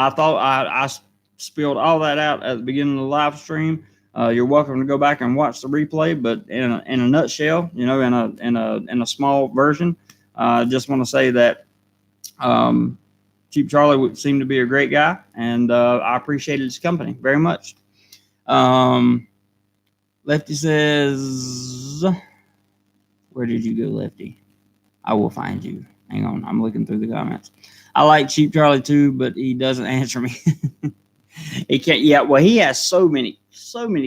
thought I spilled all that out at the beginning of the live stream. You're welcome to go back and watch the replay, but in a nutshell, in a small version, I just want to say that Cheap Charlie would seem to be a great guy, and I appreciated his company very much. Lefty says, where did you go, Lefty? I will find you. Hang on, I'm looking through the comments. I like Cheap Charlie too, but he doesn't answer me. He can't. Yeah, well, he has so many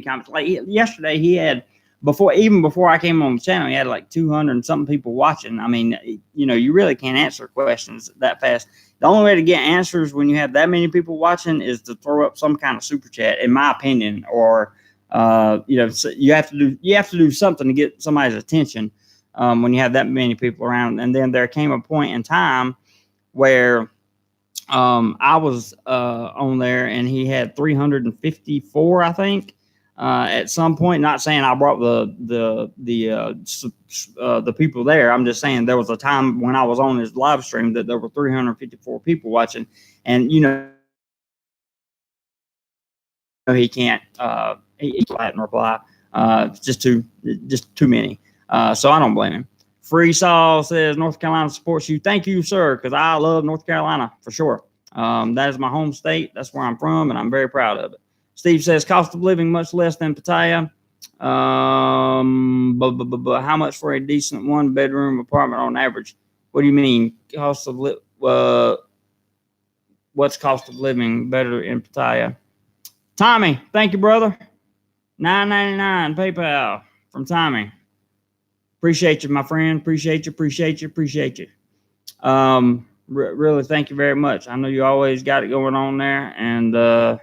comments. Like yesterday, he had before I came on the channel, he had like 200 and something people watching. I mean, you really can't answer questions that fast. The only way to get answers when you have that many people watching is to throw up some kind of super chat, in my opinion, or you have to do something to get somebody's attention when you have that many people around. And then there came a point in time where I was on there, and he had 354, I think, at some point. Not saying I brought the people there. I'm just saying there was a time when I was on his live stream that there were 354 people watching, and he can't he can't reply. It's just too many. So I don't blame him. Free Saul says North Carolina supports you. Thank you, sir, because I love North Carolina for sure. That is my home state. That's where I'm from, and I'm very proud of it. Steve says cost of living much less than Pattaya. But how much for a decent one-bedroom apartment on average? What do you mean cost of what's cost of living better in Pattaya? Tommy, thank you, brother. $9.99 PayPal from Tommy. Appreciate you, my friend. Appreciate you. Really, thank you very much. I know you always got it going on there, and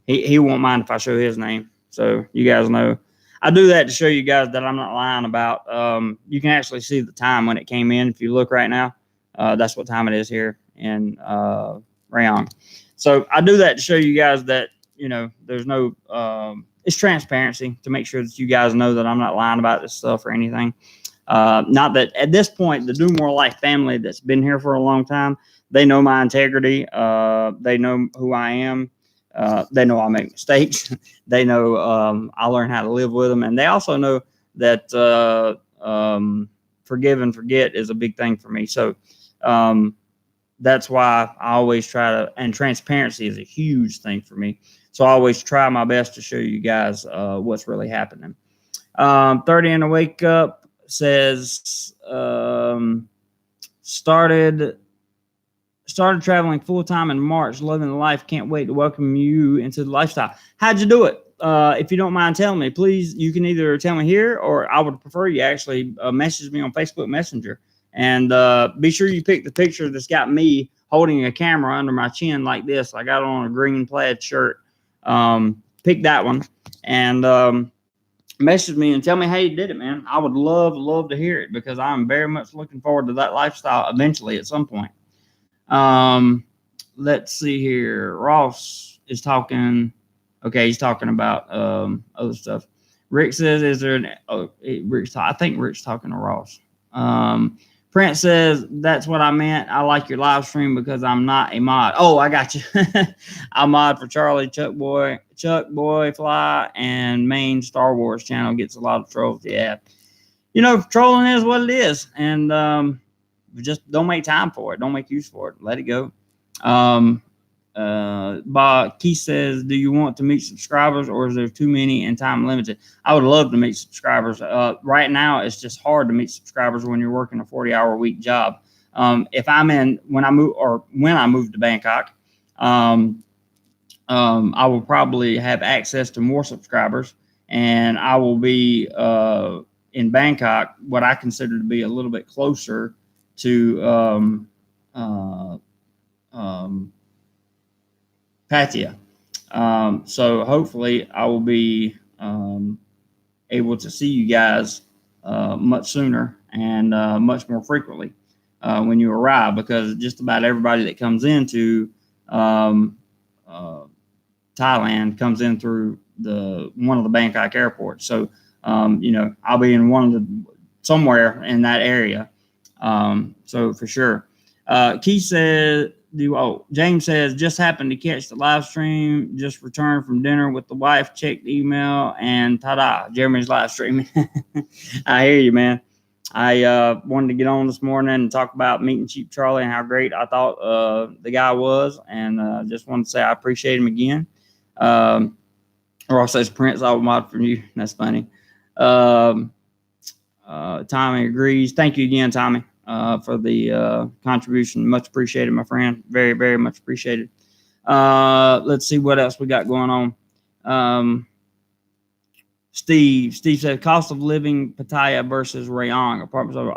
he won't mind if I show his name. So you guys know. I do that to show you guys that I'm not lying about. You can actually see the time when it came in. If you look right now, that's what time it is here in Rayong. So I do that to show you guys that, there's no, it's transparency to make sure that you guys know that I'm not lying about this stuff or anything. Not that at this point, the DoMoreLife family that's been here for a long time, they know my integrity. They know who I am. They know I make mistakes. They know I learn how to live with them. And they also know that forgive and forget is a big thing for me. So that's why I always try to, and transparency is a huge thing for me. So I always try my best to show you guys what's really happening. 30 and a wake up says started traveling full-time in March, loving the life. Can't wait to welcome you into the lifestyle. How'd you do it? If you don't mind telling me, please, you can either tell me here, or I would prefer you actually message me on Facebook Messenger. And be sure you pick the picture that's got me holding a camera under my chin like this. I got on a green plaid shirt. Pick that one and message me and tell me how you did it, man. I would love to hear it, because I'm very much looking forward to that lifestyle eventually at some point. Let's see here. Ross is talking. Okay, he's talking about other stuff. Rick says, "Is there an?" I think Rick's talking to Ross. Prince says, that's what I meant. I like your live stream because I'm not a mod. Oh, I got you. I mod for Charlie, Chuck Boy Fly, and main Star Wars channel gets a lot of trolls. Yeah. Trolling is what it is. And just don't make time for it. Don't make use for it. Let it go. Bob Keith says, do you want to meet subscribers or is there too many and time limited? I would love to meet subscribers. Right now, it's just hard to meet subscribers when you're working a 40-hour week job. When I move to Bangkok, I will probably have access to more subscribers, and I will be in Bangkok, what I consider to be a little bit closer to Pattaya. So hopefully I will be able to see you guys much sooner and much more frequently when you arrive, because just about everybody that comes into Thailand comes in through one of the Bangkok airports. So I'll be in somewhere in that area. So for sure. Keith said, James says, just happened to catch the live stream, just returned from dinner with the wife, checked the email, and ta-da, Jeremy's live streaming. I hear you, man. I wanted to get on this morning and talk about meeting Cheap Charlie and how great I thought the guy was, and just wanted to say I appreciate him again. Or also says, Prince, I will mod for you. That's funny. Tommy agrees. Thank you again, Tommy. For the contribution. Much appreciated, my friend. Very, very much appreciated. Let's see what else we got going on. Steve said, cost of living Pattaya versus Rayong apartments over.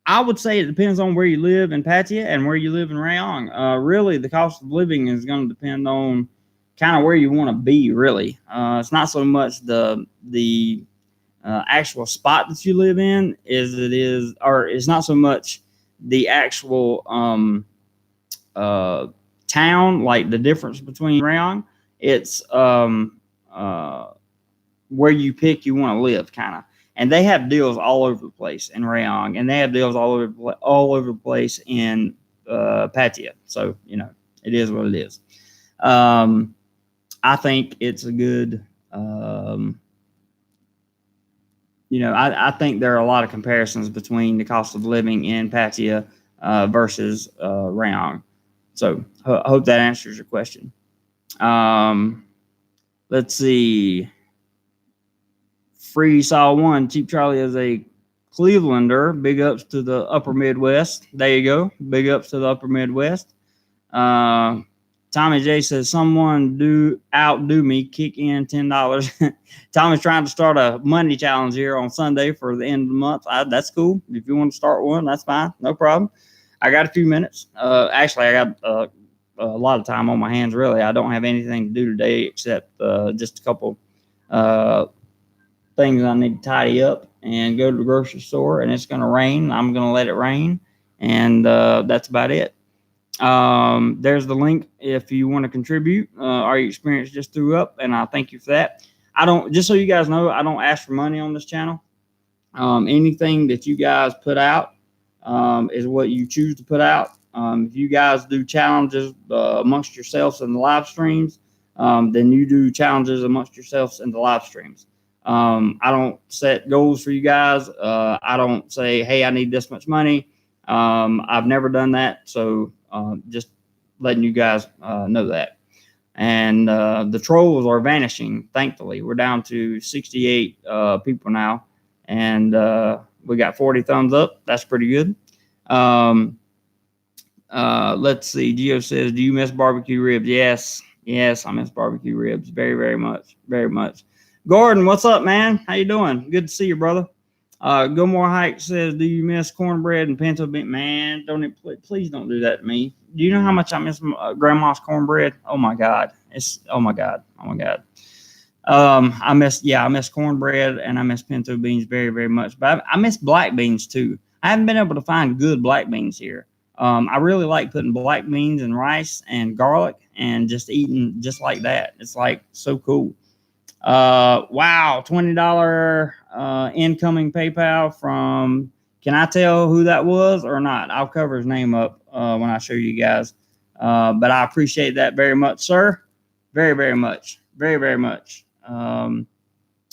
I would say it depends on where you live in Pattaya and where you live in Rayong. Really, the cost of living is going to depend on kind of where you want to be, really. It's not so much the actual spot that you live in it's not so much the actual town, like the difference between Rayong. It's where you pick you want to live, kind of. And they have deals all over the place in Rayong, and they have deals all over the place in Pattaya. So it is what it is. I think it's a good. I think there are a lot of comparisons between the cost of living in Pattaya versus Rayong. So I hope that answers your question. Let's see. Free Saw One. Cheap Charlie is a Clevelander. Big ups to the upper Midwest. There you go. Big ups to the upper Midwest. Tommy J says, someone outdo me, kick in $10. Tommy's trying to start a money challenge here on Sunday for the end of the month. That's cool. If you want to start one, that's fine. No problem. I got a few minutes. Actually, I got a lot of time on my hands, really. I don't have anything to do today except just a couple things I need to tidy up and go to the grocery store, and it's going to rain. I'm going to let it rain, and that's about it. There's the link if you want to contribute. Our experience just threw up, and I thank you for that. Just so you guys know, I don't ask for money on this channel. Anything that you guys put out is what you choose to put out. If you guys do challenges amongst yourselves in the live streams, then you do challenges amongst yourselves in the live streams. I don't set goals for you guys. I don't say, hey, I need this much money. I've never done that. So just letting you guys know that. And the trolls are vanishing, thankfully. We're down to 68 people now. And we got 40 thumbs up. That's pretty good. Let's see. Gio says, do you miss barbecue ribs? Yes. Yes, I miss barbecue ribs very, very much. Very much. Gordon, what's up, man? How you doing? Good to see you, brother. Go More Hike says, do you miss cornbread and pinto bean? Man, please don't do that to me. Do you know how much I miss grandma's cornbread? Oh my God. Oh my God. I miss cornbread and I miss pinto beans very, very much. But I miss black beans too. I haven't been able to find good black beans here. I really like putting black beans in rice and garlic and just eating just like that. It's like so cool. Wow, $20 incoming PayPal from. Can I tell who that was or not? I'll cover his name up when I show you guys. But I appreciate that very much, sir. Very, very much. Very, very much.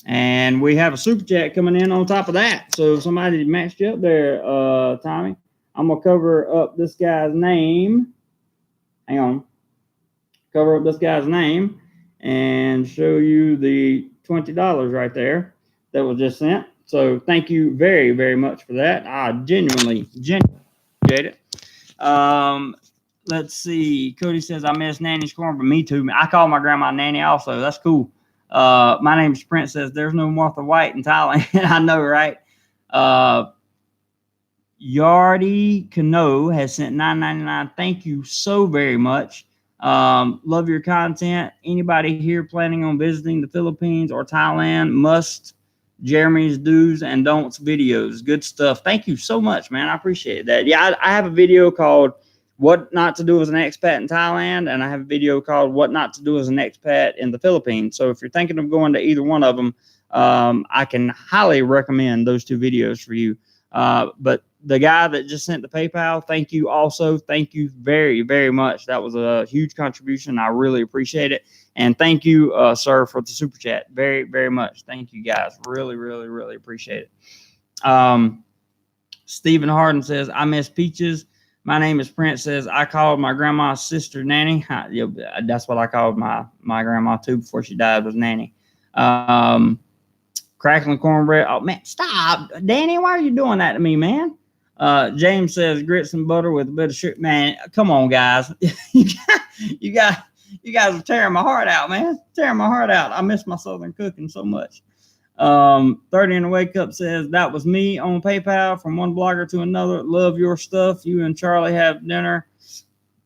And we have a super chat coming in on top of that. So somebody matched you up there, Tommy. I'm gonna cover up this guy's name. Hang on. Cover up this guy's name and show you the $20 right there that was just sent. So thank you very, very much for that. I genuinely appreciate it. Let's see. Cody says, I miss Nanny's corn, but me too. I call my grandma Nanny also. That's cool. My name is Sprint says, there's no Martha White in Thailand. I know, right? Yardi Kano has sent $9.99. Thank you so very much. Love your content. Anybody here planning on visiting the Philippines or Thailand must Jeremy's do's and don'ts videos. Good stuff. Thank you so much, man. I appreciate that. Yeah, I have a video called What Not to Do as an Expat in Thailand, and I have a video called What Not to Do as an Expat in the Philippines. So if you're thinking of going to either one of them, I can highly recommend those two videos for you. But the guy that just sent the PayPal, thank you also. Thank you very, very much. That was a huge contribution. I really appreciate it. And thank you, sir, for the super chat. Very, very much. Thank you, guys. Really, really, really appreciate it. Stephen Harden says, I miss Peaches. My name is Prince says, I called my grandma's sister Nanny. That's what I called my grandma too before she died, was Nanny. Crackling cornbread. Oh, man, stop. Danny, why are you doing that to me, man? James says grits and butter with a bit of sugar. Man, come on, guys. you guys are tearing my heart out, man. Tearing my heart out. I miss my Southern cooking so much. 30 in the Wake Up says, that was me on PayPal from one blogger to another. Love your stuff. You and Charlie have dinner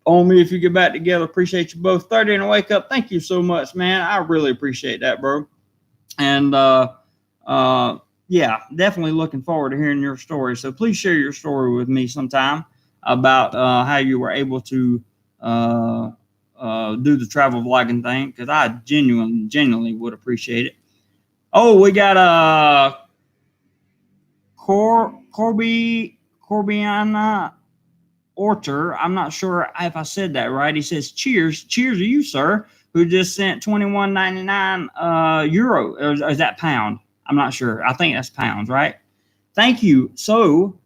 on me if you get back together. Appreciate you both. 30 in the Wake Up. Thank you so much, man. I really appreciate that, bro. And, yeah, definitely looking forward to hearing your story. So please share your story with me sometime about how you were able to do the travel vlogging thing, because I genuinely would appreciate it. Oh, we got Corbiana Orter. I'm not sure if I said that right. He says, cheers to you, sir, who just sent €21.99 euro. Or is that pound? I'm not sure. I think that's pounds, right? Thank you so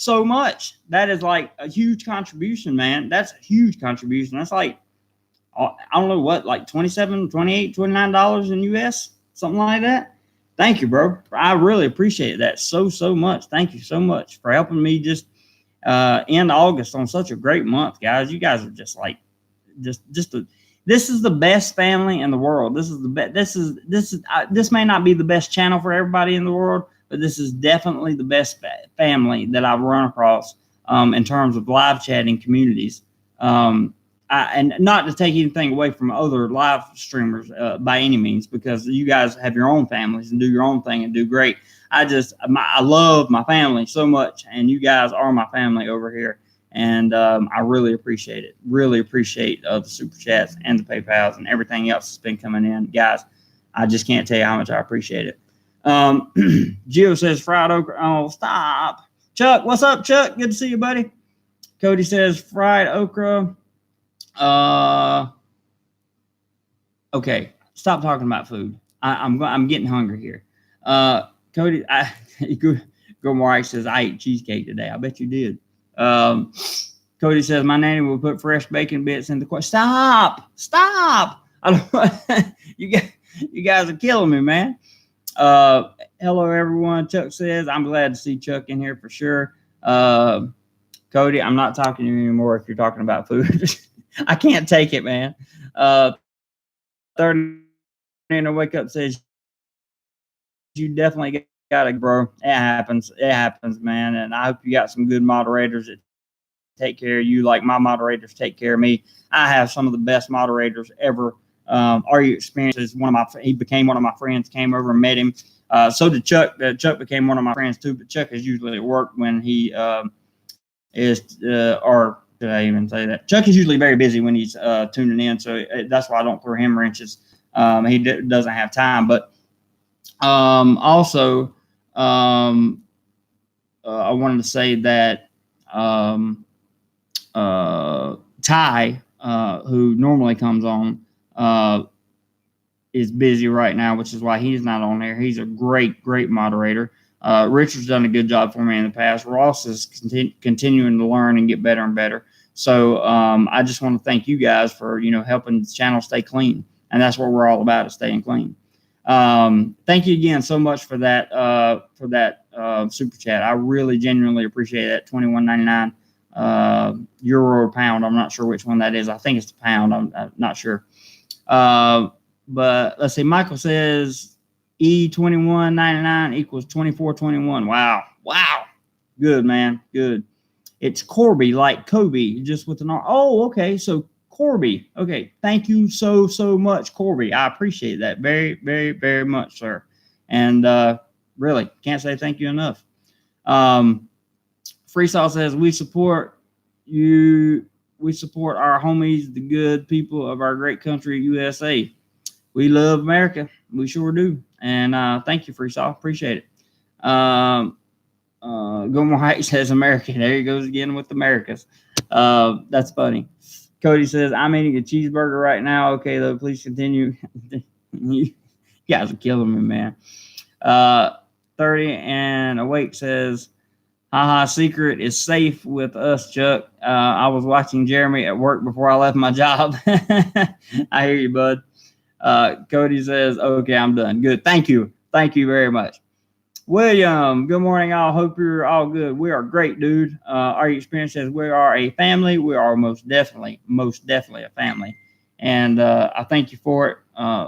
much. That is like a huge contribution, man. That's a huge contribution. That's like, I don't know what, like $27, $28, $29 in US, something like that. Thank you, bro. I really appreciate that so much. Thank you so much for helping me just end August on such a great month, guys. You guys are just like, this is the best family in the world. This is the best. This may not be the best channel for everybody in the world, but this is definitely the best family that I've run across in terms of live chatting communities. And not to take anything away from other live streamers by any means, because you guys have your own families and do your own thing and do great. I love my family so much, and you guys are my family over here. And I really appreciate it. Really appreciate the super chats and the PayPals and everything else that's been coming in. Guys, I just can't tell you how much I appreciate it. Gio says fried okra. Oh, stop. Chuck, what's up, Chuck? Good to see you, buddy. Cody says fried okra. Okay, stop talking about food. I'm getting hungry here. Cody, Gomorrah says, I ate cheesecake today. I bet you did. Cody says, my nanny will put fresh bacon bits in the question. Stop. I don't, you guys are killing me, man. Hello, everyone. Chuck says, I'm glad to see Chuck in here for sure. Cody, I'm not talking to you anymore if you're talking about food. I can't take it, man. 30 in a Wake Up says, you definitely got it, bro. It happens, man. And I hope you got some good moderators that take care of you like my moderators take care of me. I have some of the best moderators ever. Our experiences, he became one of my friends, came over and met him. So did Chuck. Chuck became one of my friends too, but Chuck is usually at work when he or did I even say that? Chuck is usually very busy when he's tuning in, so that's why I don't throw him wrenches. doesn't have time. But also, I wanted to say that Ty, who normally comes on, is busy right now, which is why he's not on there. He's a great moderator. Richard's done a good job for me in the past. Ross is continuing to learn and get better and better. So I just want to thank you guys for helping the channel stay clean, and that's what we're all about, is staying clean. Thank you again so much for that super chat. I really genuinely appreciate that. $21.99 euro or pound. I'm not sure which one that is. I think it's the pound. I'm not sure. But let's see. Michael says E21.99 equals 24.21. Wow. Good, man. Good. It's Corby, like Kobe, just with an R. Oh, okay. So Corby. Okay. Thank you so much, Corby. I appreciate that very, very, very much, sir. And really can't say thank you enough. Freestyle says we support you. We support our homies, the good people of our great country, USA. We love America. We sure do. And thank you, Freestyle. Appreciate it. Gilmore Heights says America. There he goes again with Americas. That's funny. Cody says, I'm eating a cheeseburger right now. Okay, though, please continue. You guys are killing me, man. 30 and Awake says, haha, secret is safe with us, Chuck. I was watching Jeremy at work before I left my job. I hear you, bud. Cody says, okay, I'm done. Good. Thank you. Thank you very much. William, good morning, all. Hope you're all good. We are great, dude. Our experience says we are a family. We are most definitely a family. And I thank you for it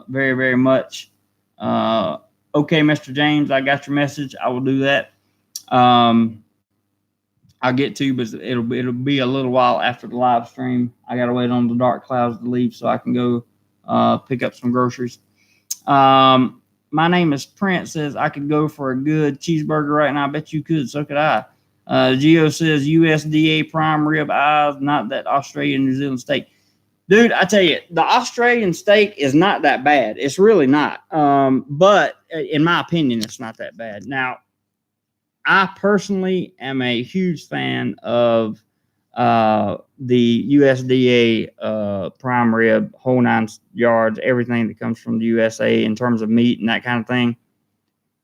very, very much. Okay, Mr. James, I got your message. I will do that. I'll get to you, but it'll be a little while after the live stream. I got to wait on the dark clouds to leave so I can go pick up some groceries. My name is Prince. Says I could go for a good cheeseburger right now. I bet you could. So could I. Geo says USDA prime rib eyes, not that Australian New Zealand steak. Dude, I tell you, the Australian steak is not that bad. It's really not. But in my opinion, it's not that bad. Now, I personally am a huge fan of the USDA prime rib, whole 9 yards, everything that comes from the USA in terms of meat and that kind of thing.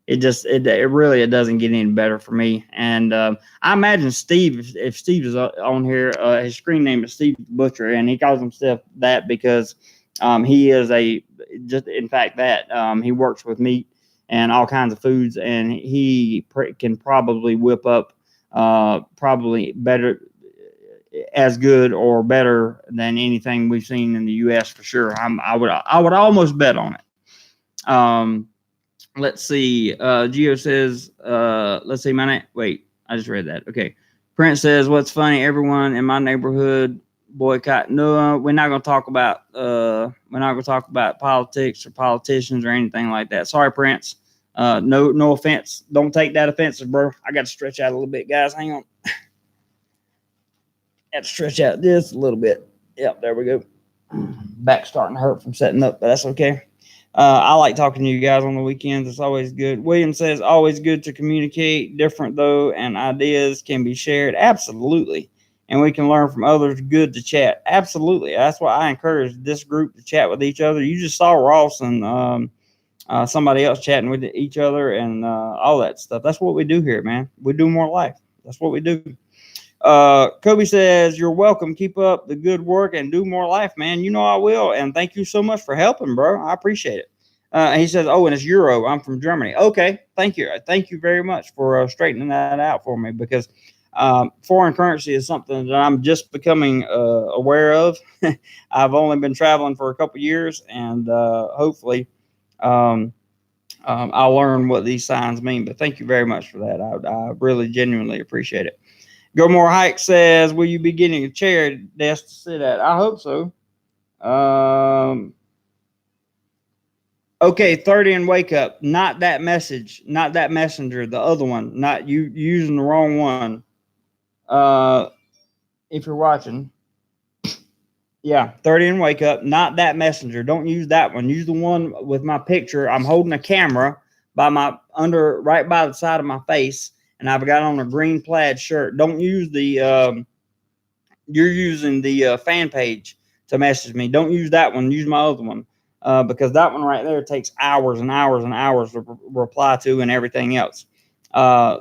It really doesn't get any better for me. And I imagine Steve, if Steve is on here, his screen name is Steve Butcher, and he calls himself that because he is he works with meat and all kinds of foods, and he can probably whip up probably better, as good or better than anything we've seen in the U.S. for sure. I would almost bet on it. Let's see. Geo says, let's see, wait, I just read that. Okay. Prince says, what's funny? Everyone in my neighborhood boycott. No, we're not going to talk about politics or politicians or anything like that. Sorry, Prince. No offense. Don't take that offensive, bro. I got to stretch out a little bit, guys. Hang on. Have to stretch out this a little bit. Yep, there we go. Back starting to hurt from setting up, but that's okay. I like talking to you guys on the weekends. It's always good. William says, always good to communicate. Different, though, and ideas can be shared. Absolutely. And we can learn from others. Good to chat. Absolutely. That's why I encourage this group to chat with each other. You just saw Ross and somebody else chatting with each other and all that stuff. That's what we do here, man. We do more life. That's what we do. Kobe says, you're welcome. Keep up the good work and do more life, man. You know I will. And thank you so much for helping, bro. I appreciate it. He says, oh, and it's Euro. I'm from Germany. Okay. Thank you. Thank you very much for straightening that out for me, because foreign currency is something that I'm just becoming aware of. I've only been traveling for a couple years, and hopefully I'll learn what these signs mean. But thank you very much for that. I really genuinely appreciate it. Gilmore Hike says, will you be getting a chair desk to sit at? I hope so. Okay, 30 and wake up. Not that message. Not that messenger. The other one. Not you using the wrong one. If you're watching. Yeah, 30 and wake up. Not that messenger. Don't use that one. Use the one with my picture. I'm holding a camera by my under right by the side of my face, and I've got on a green plaid shirt. Don't use the you're using the fan page to message me. Don't use that one. Use my other one because that one right there takes hours and hours and hours to reply to and everything else.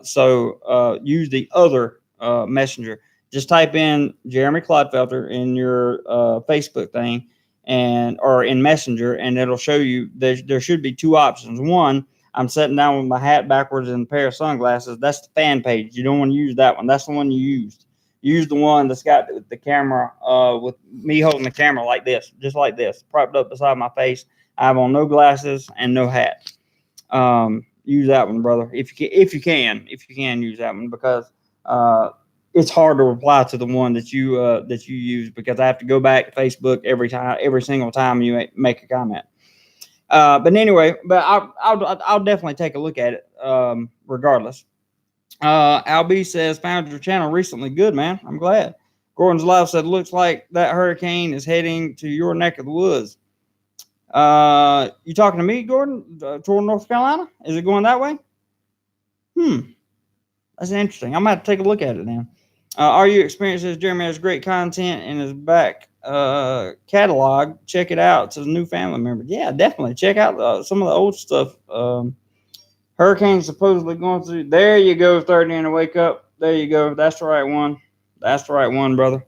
So use the other messenger. Just type in Jeremy Clodfelter in your Facebook thing and or in Messenger, and it'll show you there should be two options. One, I'm sitting down with my hat backwards and a pair of sunglasses. That's the fan page. You don't want to use that one. That's the one you used. Use the one that's got the camera with me holding the camera like this, just like this, propped up beside my face. I have on no glasses and no hat. Use that one, brother, if you can use that one because it's hard to reply to the one that you use because I have to go back to Facebook every single time you make a comment. But anyway, I'll definitely take a look at it regardless. Al says, found your channel recently. Good, man. I'm glad. Gordon's Live said, looks like that hurricane is heading to your neck of the woods. You talking to me, Gordon, toward North Carolina? Is it going that way? That's interesting. I'm going to have to take a look at it now. Are you experiencing? Jeremy has great content in his back catalog. Check it out to the new family members. Yeah, definitely. Check out some of the old stuff. Hurricane supposedly going through. There you go, 30 and a wake up. There you go. That's the right one. That's the right one, brother.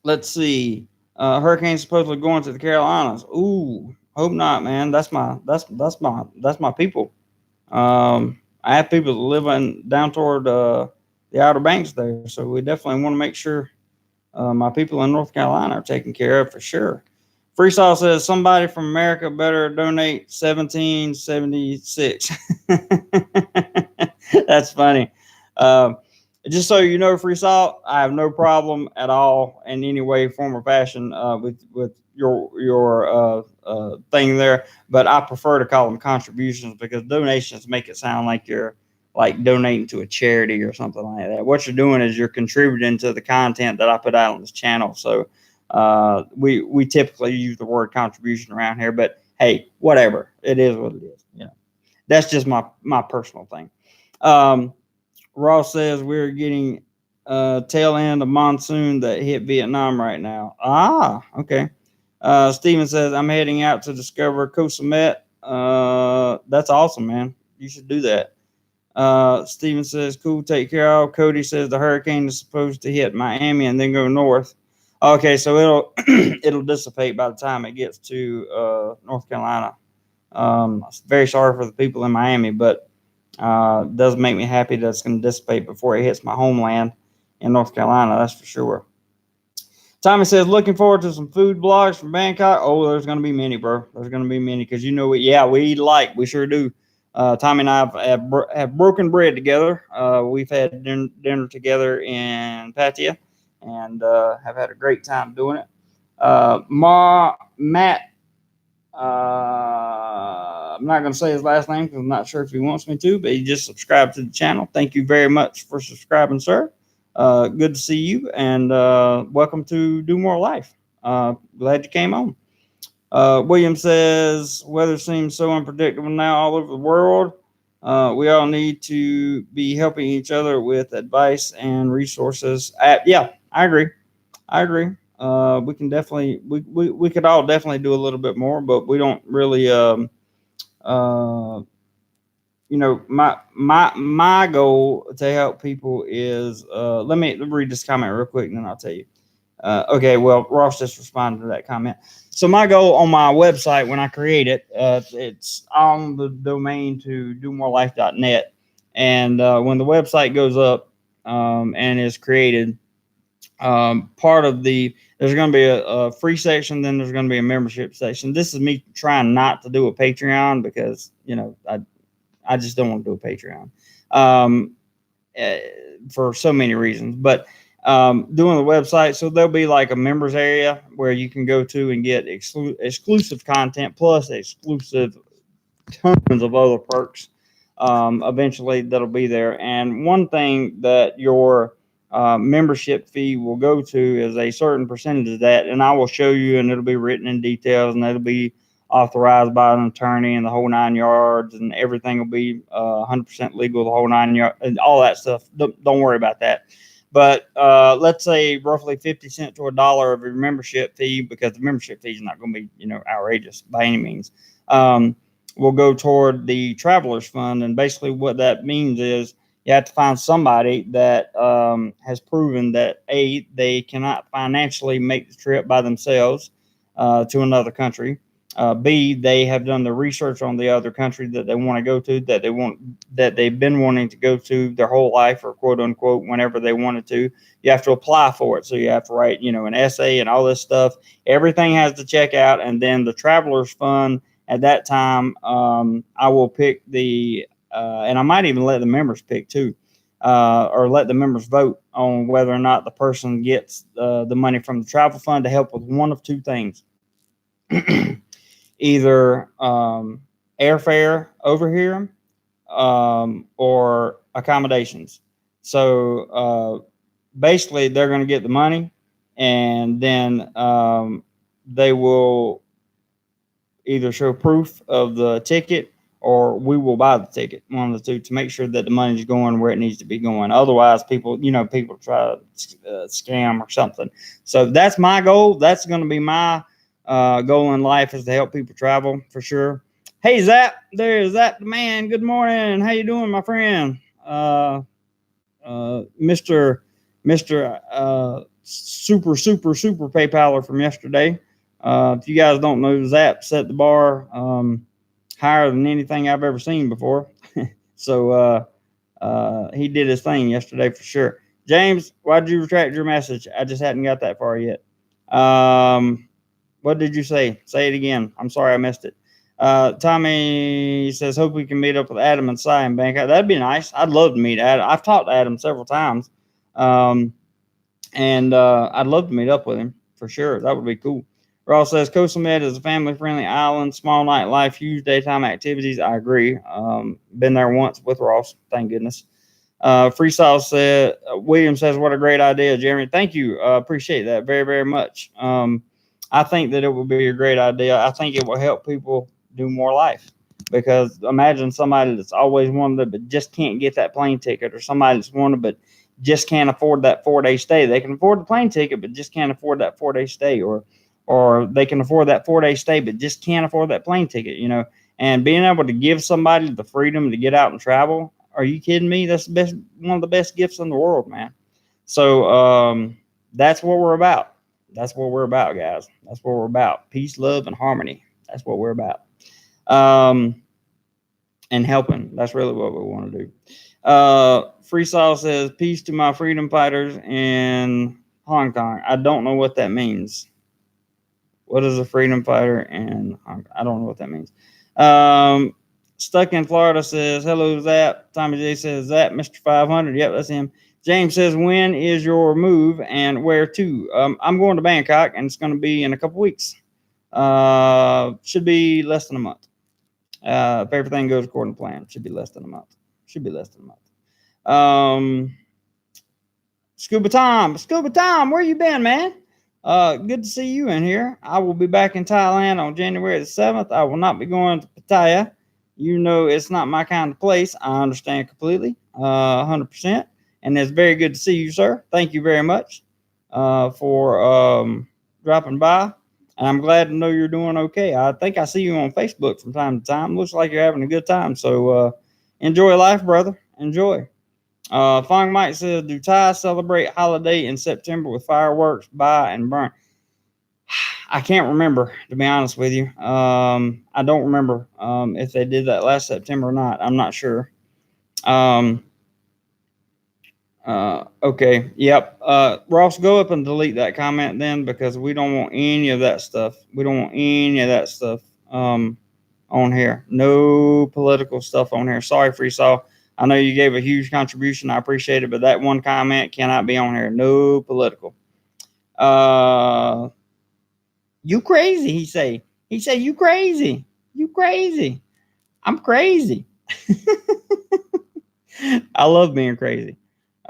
Let's see. Hurricane supposedly going to the Carolinas. Ooh, hope not, man. That's my people. I have people living down toward the Outer Banks there, so we definitely want to make sure my people in North Carolina are taken care of for sure. Freesaw says somebody from America better donate 1776. That's funny. Just so you know, Freesaw, I have no problem at all in any way, form, or fashion with your thing there. But I prefer to call them contributions because donations make it sound like you're like donating to a charity or something like that. What you're doing is you're contributing to the content that I put out on this channel. So we typically use the word contribution around here, but hey, whatever. It is what it is. You know, that's just my personal thing. Ross says we're getting tail end of monsoon that hit Vietnam right now. Ah, okay. Steven says I'm heading out to discover Koh Samet. That's awesome, man. You should do that. Steven says cool, take care of. Cody says the hurricane is supposed to hit Miami and then go north. Okay, so it'll it'll dissipate by the time it gets to North Carolina. Very sorry for the people in Miami, but it does make me happy that it's going to dissipate before it hits my homeland in North Carolina. That's for sure. Tommy says, looking forward to some food blogs from Bangkok. Oh, there's going to be many, bro. There's going to be many because you know we eat alike. We sure do. Tommy and I have broken bread together. We've had dinner together in Pattaya and have had a great time doing it. Matt, I'm not going to say his last name because I'm not sure if he wants me to, but he just subscribed to the channel. Thank you very much for subscribing, sir. Good to see you, and welcome to DoMoreLife. Glad you came on. William says, weather seems so unpredictable now all over the world. We all need to be helping each other with advice and resources. Yeah, I agree. We can definitely, we could all definitely do a little bit more, but we don't really, you know, my goal to help people is, let me read this comment real quick and then I'll tell you. Okay, well, Ross just responded to that comment. So my goal on my website when I create it, it's on the domain to DoMoreLife.net. And when the website goes up and is created, part of there's going to be a free section, then there's going to be a membership section. This is me trying not to do a Patreon because, you know, I just don't want to do a Patreon for so many reasons. But doing the website, so there'll be like a members area where you can go to and get exclusive content plus exclusive tons of other perks. Eventually, that'll be there. And one thing that your membership fee will go to is a certain percentage of that, and I will show you, and it'll be written in details, and it'll be authorized by an attorney and the whole 9 yards, and everything will be 100% legal, the whole 9 yards, and all that stuff. Don't worry about that. But let's say roughly 50 cents to $1 of your membership fee, because the membership fee is not going to be, outrageous by any means, will go toward the Travelers Fund. And basically what that means is you have to find somebody that has proven that, A, they cannot financially make the trip by themselves to another country. B, they have done the research on the other country that they want to go to, that they've been wanting to go to their whole life, or quote unquote, whenever they wanted to. You have to apply for it. So you have to write, an essay and all this stuff. Everything has to check out. And then the Travelers Fund, at that time, I will pick and I might even let the members pick too, or let the members vote on whether or not the person gets the money from the travel fund to help with one of two things. Either airfare over here or accommodations. So basically, they're going to get the money, and then they will either show proof of the ticket, or we will buy the ticket, one of the two, to make sure that the money is going where it needs to be going. Otherwise, people try to scam or something. So that's my goal. That's going to be my goal in life, is to help people travel, for sure. Hey, Zap, there's Zap the man. Good morning. How you doing, my friend? Mr. Super PayPaler from yesterday. If you guys don't know, Zap set the bar higher than anything I've ever seen before. So he did his thing yesterday, for sure. James, why did you retract your message? I just hadn't got that far yet. What did you say? Say it again. I'm sorry I missed it. Tommy says, hope we can meet up with Adam and Cy in Bangkok. That'd be nice. I'd love to meet Adam. I've talked to Adam several times. And I'd love to meet up with him, for sure. That would be cool. Ross says, Coastal Med is a family-friendly island, small nightlife, huge daytime activities. I agree. Been there once with Ross, thank goodness. Freestyle said, William says, what a great idea, Jeremy. Thank you. Appreciate that very, very much. I think that it will be a great idea. I think it will help people do more life, because imagine somebody that's always wanted but just can't get that plane ticket, or somebody that's wanted but just can't afford that 4-day stay. They can afford the plane ticket but just can't afford that 4-day stay, or they can afford that 4-day stay but just can't afford that plane ticket, and being able to give somebody the freedom to get out and travel. Are you kidding me? That's one of the best gifts in the world, man. So that's what we're about. That's what we're about, guys. That's what we're about. Peace, love, and harmony. That's what we're about. And helping. That's really what we want to do. Freestyle says, peace to my freedom fighters in Hong Kong. I don't know what that means. What is a freedom fighter in Hong Kong? I don't know what that means. Stuck in Florida says, hello, Zap. Tommy J says, Zap, Mr. 500. Yep, that's him. James says, when is your move and where to? I'm going to Bangkok, and it's going to be in a couple weeks. Should be less than a month. If everything goes according to plan, should be less than a month. Scuba Tom, where you been, man? Good to see you in here. I will be back in Thailand on January the 7th. I will not be going to Pattaya. It's not my kind of place. I understand completely, 100%. And it's very good to see you, sir. Thank you very much for dropping by. And I'm glad to know you're doing okay. I think I see you on Facebook from time to time. Looks like you're having a good time. So enjoy life, brother. Enjoy. Fong Mike says, do Thai celebrate holiday in September with fireworks, buy, and burn? I can't remember, to be honest with you. I don't remember if they did that last September or not. I'm not sure. Okay. Yep. Ross, go up and delete that comment then, because we don't want any of that stuff. On here. No political stuff on here. Sorry, Freesaw. I know you gave a huge contribution. I appreciate it, but that one comment cannot be on here. No political. You crazy, he say. He say, you crazy. I'm crazy. I love being crazy.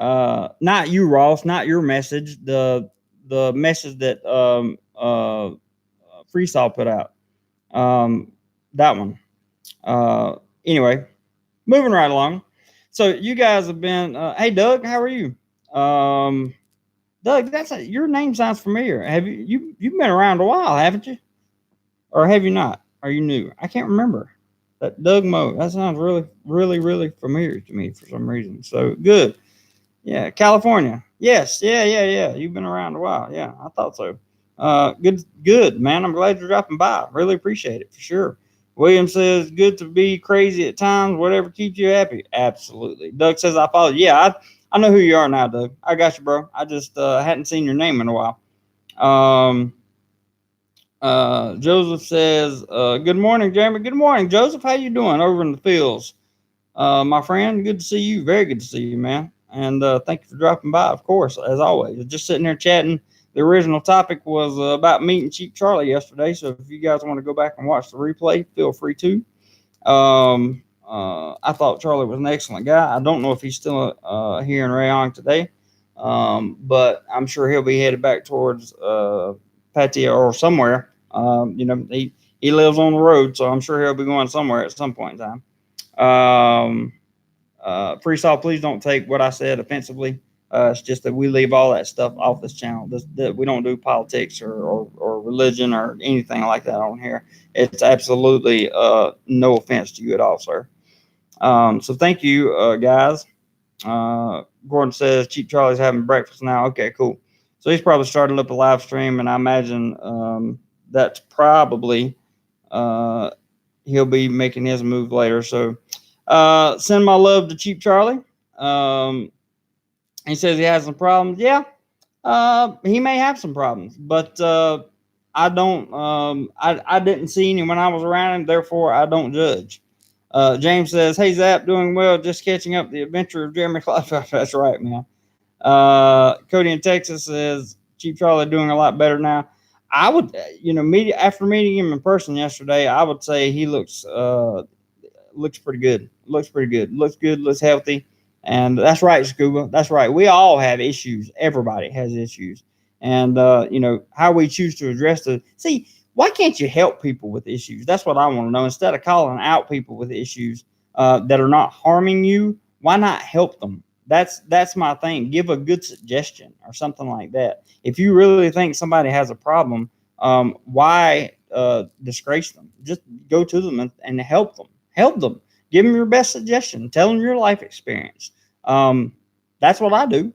Not you, Ross, not your message. The message that Freestyle put out. That one. Anyway, moving right along. So you guys have been. Hey, Doug, how are you? Doug, your name sounds familiar. Have you've been around a while, haven't you? Or have you not? Are you new? I can't remember. That Doug Moe. That sounds really, really, really familiar to me for some reason. So good. Yeah, California. Yes, yeah. You've been around a while. Yeah, I thought so. Good, man. I'm glad you're dropping by. Really appreciate it for sure. William says, good to be crazy at times. Whatever keeps you happy. Absolutely. Doug says, I follow. Yeah, I know who you are now, Doug. I got you, bro. I just hadn't seen your name in a while. Joseph says, good morning, Jeremy. Good morning, Joseph. How you doing over in the fields? My friend, good to see you. Very good to see you, man. And thank you for dropping by, of course, as always. Just sitting there chatting. The original topic was about meeting Cheap Charlie yesterday. So if you guys want to go back and watch the replay, feel free to. I thought Charlie was an excellent guy. I don't know if he's still here in Rayong today, but I'm sure he'll be headed back towards Pattaya or somewhere. He lives on the road, so I'm sure he'll be going somewhere at some point in time. Freestyle, please don't take what I said offensively. It's just that we leave all that stuff off this channel. That we don't do politics or religion or anything like that on here. It's absolutely no offense to you at all, sir. So thank you, guys. Gordon says Cheap Charlie's having breakfast now. Okay, cool. So he's probably started up a live stream, and I imagine that's probably he'll be making his move later. So send my love to Cheap Charlie. He says he has some problems. Yeah, he may have some problems, but I don't. I didn't see any when I was around him, therefore I don't judge. James says, "Hey Zap, doing well. Just catching up the adventure of Jeremy Clark." That's right, man. Cody in Texas says, "Cheap Charlie doing a lot better now." I would, after meeting him in person yesterday, I would say he looks pretty good. Looks pretty good. Looks good. Looks healthy. And that's right, Scuba. That's right. We all have issues. Everybody has issues. And how we choose to address the see. Why can't you help people with issues? That's what I want to know. Instead of calling out people with issues that are not harming you, why not help them? That's my thing. Give a good suggestion or something like that. If you really think somebody has a problem, why disgrace them? Just go to them and help them. Help them. Give them your best suggestion. Tell them your life experience. That's what I do.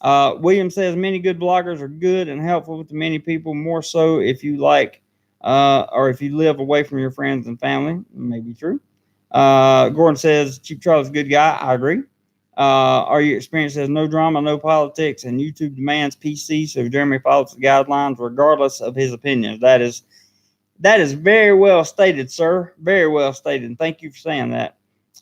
William says many good bloggers are good and helpful to many people, more so if you like or if you live away from your friends and family. Maybe true. Gordon says Cheap Charlie's a good guy. I agree. Are your experience says no drama, no politics, and YouTube demands PC, so Jeremy follows the guidelines regardless of his opinions. That is very well stated, sir. Very well stated. And thank you for saying that.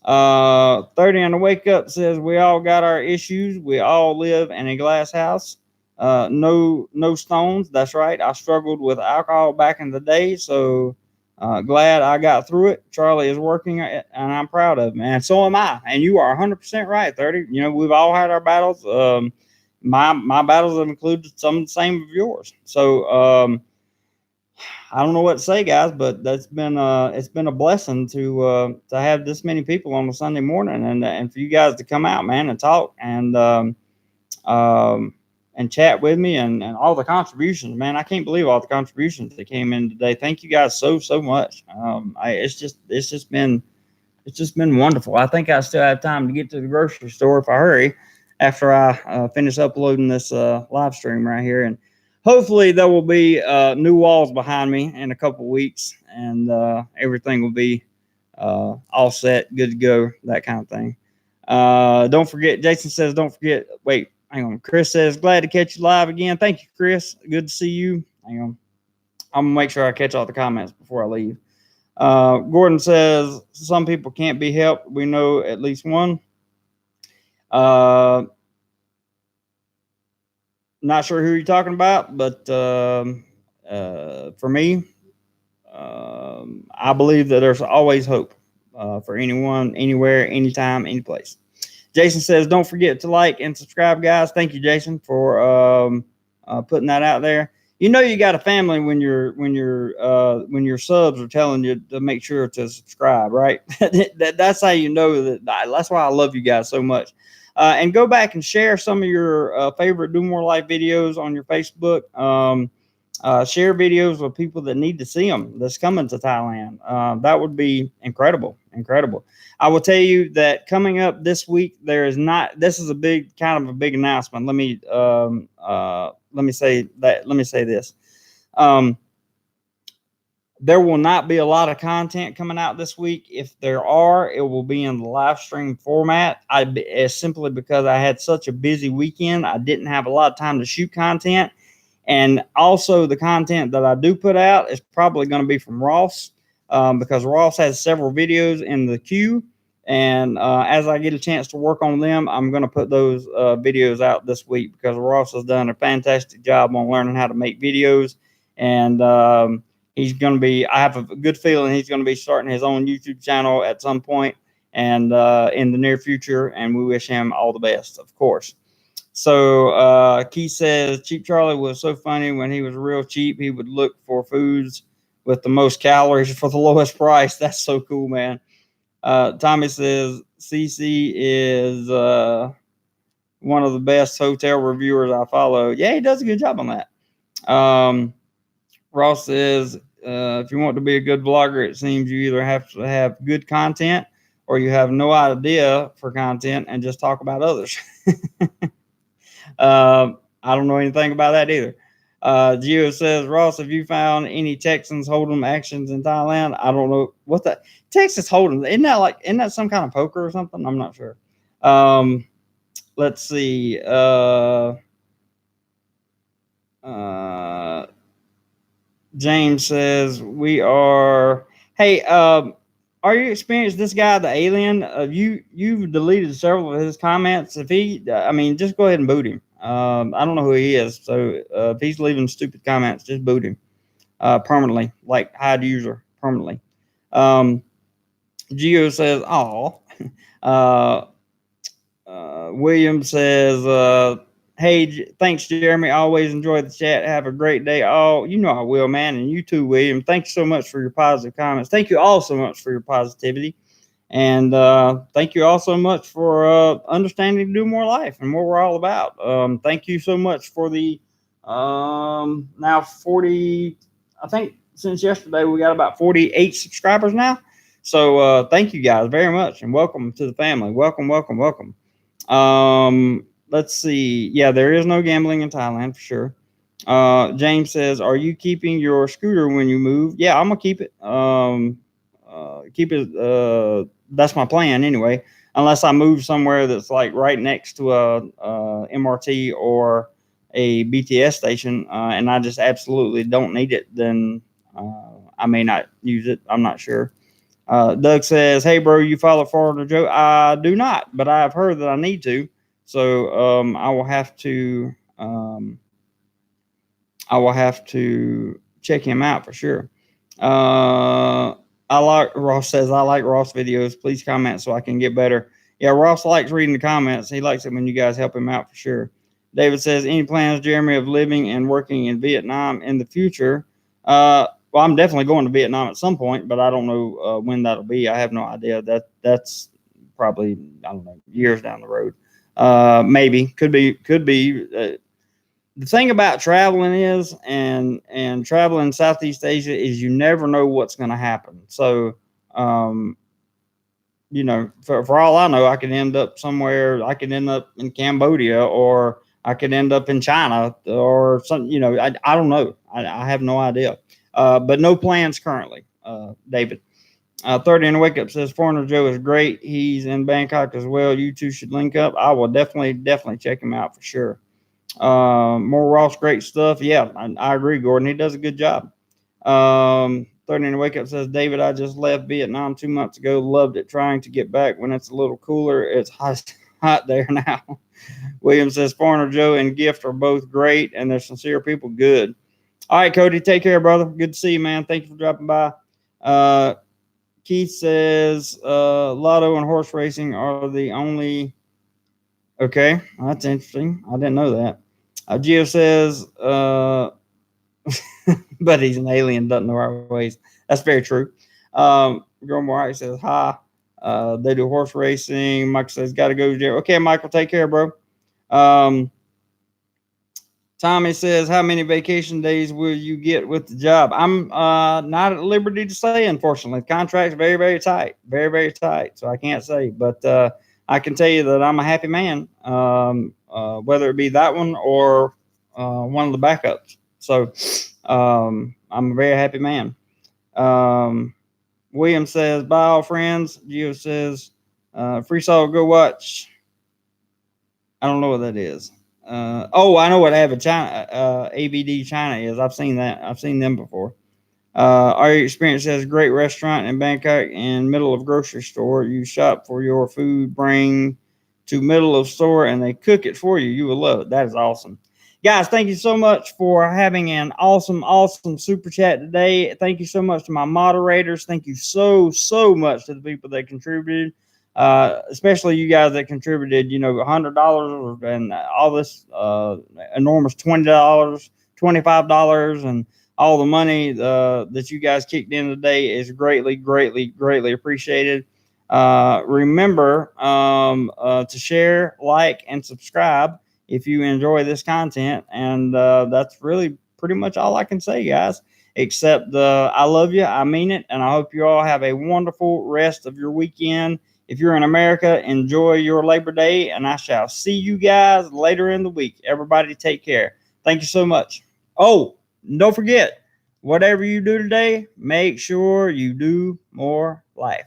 30 on the wake up says we all got our issues. We all live in a glass house. No stones. That's right. I struggled with alcohol back in the day, so glad I got through it. Charlie is working, and I'm proud of him, and so am I. And you are 100% right, 30. We've all had our battles. My battles have included some of the same of yours. So I don't know what to say, guys, but that's been it's been a blessing to have this many people on a Sunday morning, and for you guys to come out, man, and talk and chat with me and all the contributions, man. I can't believe all the contributions that came in today. Thank you guys so much. It's just been wonderful. I think I still have time to get to the grocery store if I hurry after I finish uploading this live stream right here. And hopefully there will be new walls behind me in a couple weeks, and everything will be all set, good to go, that kind of thing. Don't forget, Jason says, don't forget, wait, hang on. Chris says, glad to catch you live again. Thank you, Chris. Good to see you. Hang on. I'm going to make sure I catch all the comments before I leave. Gordon says, some people can't be helped. We know at least one. Not sure who you're talking about, but for me, I believe that there's always hope for anyone, anywhere, anytime, any place. Jason says, don't forget to like and subscribe, guys. Thank you, Jason, for putting that out there. You know you got a family when your subs are telling you to make sure to subscribe, right? That's how you know that. That's why I love you guys so much. And go back and share some of your favorite Do More Life videos on your Facebook. Share videos with people that need to see them that's coming to Thailand. That would be incredible. I will tell you that coming up this week, this is a big announcement. Let me say this. There will not be a lot of content coming out this week. If there are, it will be in the live stream format. Simply because I had such a busy weekend, I didn't have a lot of time to shoot content. And also the content that I do put out is probably going to be from Ross, because Ross has several videos in the queue. And as I get a chance to work on them, I'm going to put those videos out this week, because Ross has done a fantastic job on learning how to make videos. And I have a good feeling he's going to be starting his own YouTube channel at some point and in the near future. And we wish him all the best, of course. So Keith says, Cheap Charlie was so funny. When he was real cheap, he would look for foods with the most calories for the lowest price. That's so cool, man. Tommy says, CC is one of the best hotel reviewers I follow. Yeah, he does a good job on that. Ross says, if you want to be a good vlogger, it seems you either have to have good content or you have no idea for content and just talk about others. I don't know anything about that either. Gio says, Ross, have you found any Texans Hold'em actions in Thailand? I don't know what that Texas Hold'em, isn't that some kind of poker or something? I'm not sure. Let's see. James says, hey, are you experienced this guy, the alien? You've deleted several of his comments. Just go ahead and boot him. I don't know who he is, so if he's leaving stupid comments, just boot him permanently, like hide user permanently. Gio says, William says, hey, thanks, Jeremy. Always enjoy the chat. Have a great day. Oh, you know I will, man. And you too, William. Thank you so much for your positive comments. Thank you all so much for your positivity. And thank you all so much for understanding Do More Life and what we're all about. Thank you so much for the now 40, I think since yesterday we got about 48 subscribers now. So thank you guys very much and welcome to the family. Welcome. Let's see. Yeah, there is no gambling in Thailand for sure. James says, are you keeping your scooter when you move? Yeah, I'm gonna keep it. That's my plan anyway, unless I move somewhere that's like right next to a MRT or a BTS station, and I just absolutely don't need it, then I may not use it. I'm not sure. Doug says, hey, bro, you follow Foreigner Joe? I do not, but I've heard that I need to. So I will have to check him out for sure. Ross says, I like Ross videos. Please comment so I can get better. Yeah, Ross likes reading the comments. He likes it when you guys help him out for sure. David says, any plans, Jeremy, of living and working in Vietnam in the future? Well, I'm definitely going to Vietnam at some point, but I don't know when that'll be. I have no idea. That's probably, I don't know, years down the road. Maybe could be. The thing about traveling is, and traveling Southeast Asia is, you never know what's going to happen. So, for all I know, I could end up somewhere. I could end up in Cambodia, or I could end up in China, or something. I don't know. I have no idea. But no plans currently. David. 30 in the Wake Up says, Foreigner Joe is great. He's in Bangkok as well. You two should link up. I will definitely check him out for sure. More Ross, great stuff. Yeah, I agree, Gordon. He does a good job. 30 in the Wake Up says, David, I just left Vietnam 2 months ago. Loved it. Trying to get back when it's a little cooler. It's hot there now. William says, Foreigner Joe and Gift are both great, and they're sincere people. Good. All right, Cody, take care, brother. Good to see you, man. Thank you for dropping by. Keith says, Lotto and horse racing are the only Okay, that's interesting. I didn't know that. Gio says, but he's an alien, doesn't know our ways. That's very true. Girl White says, hi. They do horse racing. Michael says, got to go, Jerry. Okay, Michael, take care, bro. Um, Tommy says, how many vacation days will you get with the job? I'm not at liberty to say, unfortunately. The contract's very, very tight. Very, very tight. So I can't say. But I can tell you that I'm a happy man, whether it be that one or one of the backups. So I'm a very happy man. William says, bye, all friends. Gio says, free solo, go watch. I don't know what that is. I know what Avid China, AVD China is. I've seen that. I've seen them before. Our experience has a great restaurant in Bangkok in middle of grocery store. You shop for your food, bring to middle of store, and they cook it for you. You will love it. That is awesome. Guys, thank you so much for having an awesome, awesome super chat today. Thank you so much to my moderators. Thank you so, so much to the people that contributed. Especially you guys that contributed, $100 and all this enormous $20, $25, and all the money that you guys kicked in today is greatly, greatly, greatly appreciated. Remember to share, like, and subscribe if you enjoy this content. And that's really pretty much all I can say, guys. Except I love you, I mean it, and I hope you all have a wonderful rest of your weekend. If you're in America, enjoy your Labor Day, and I shall see you guys later in the week. Everybody take care. Thank you so much. Oh, don't forget, whatever you do today, make sure you do more life.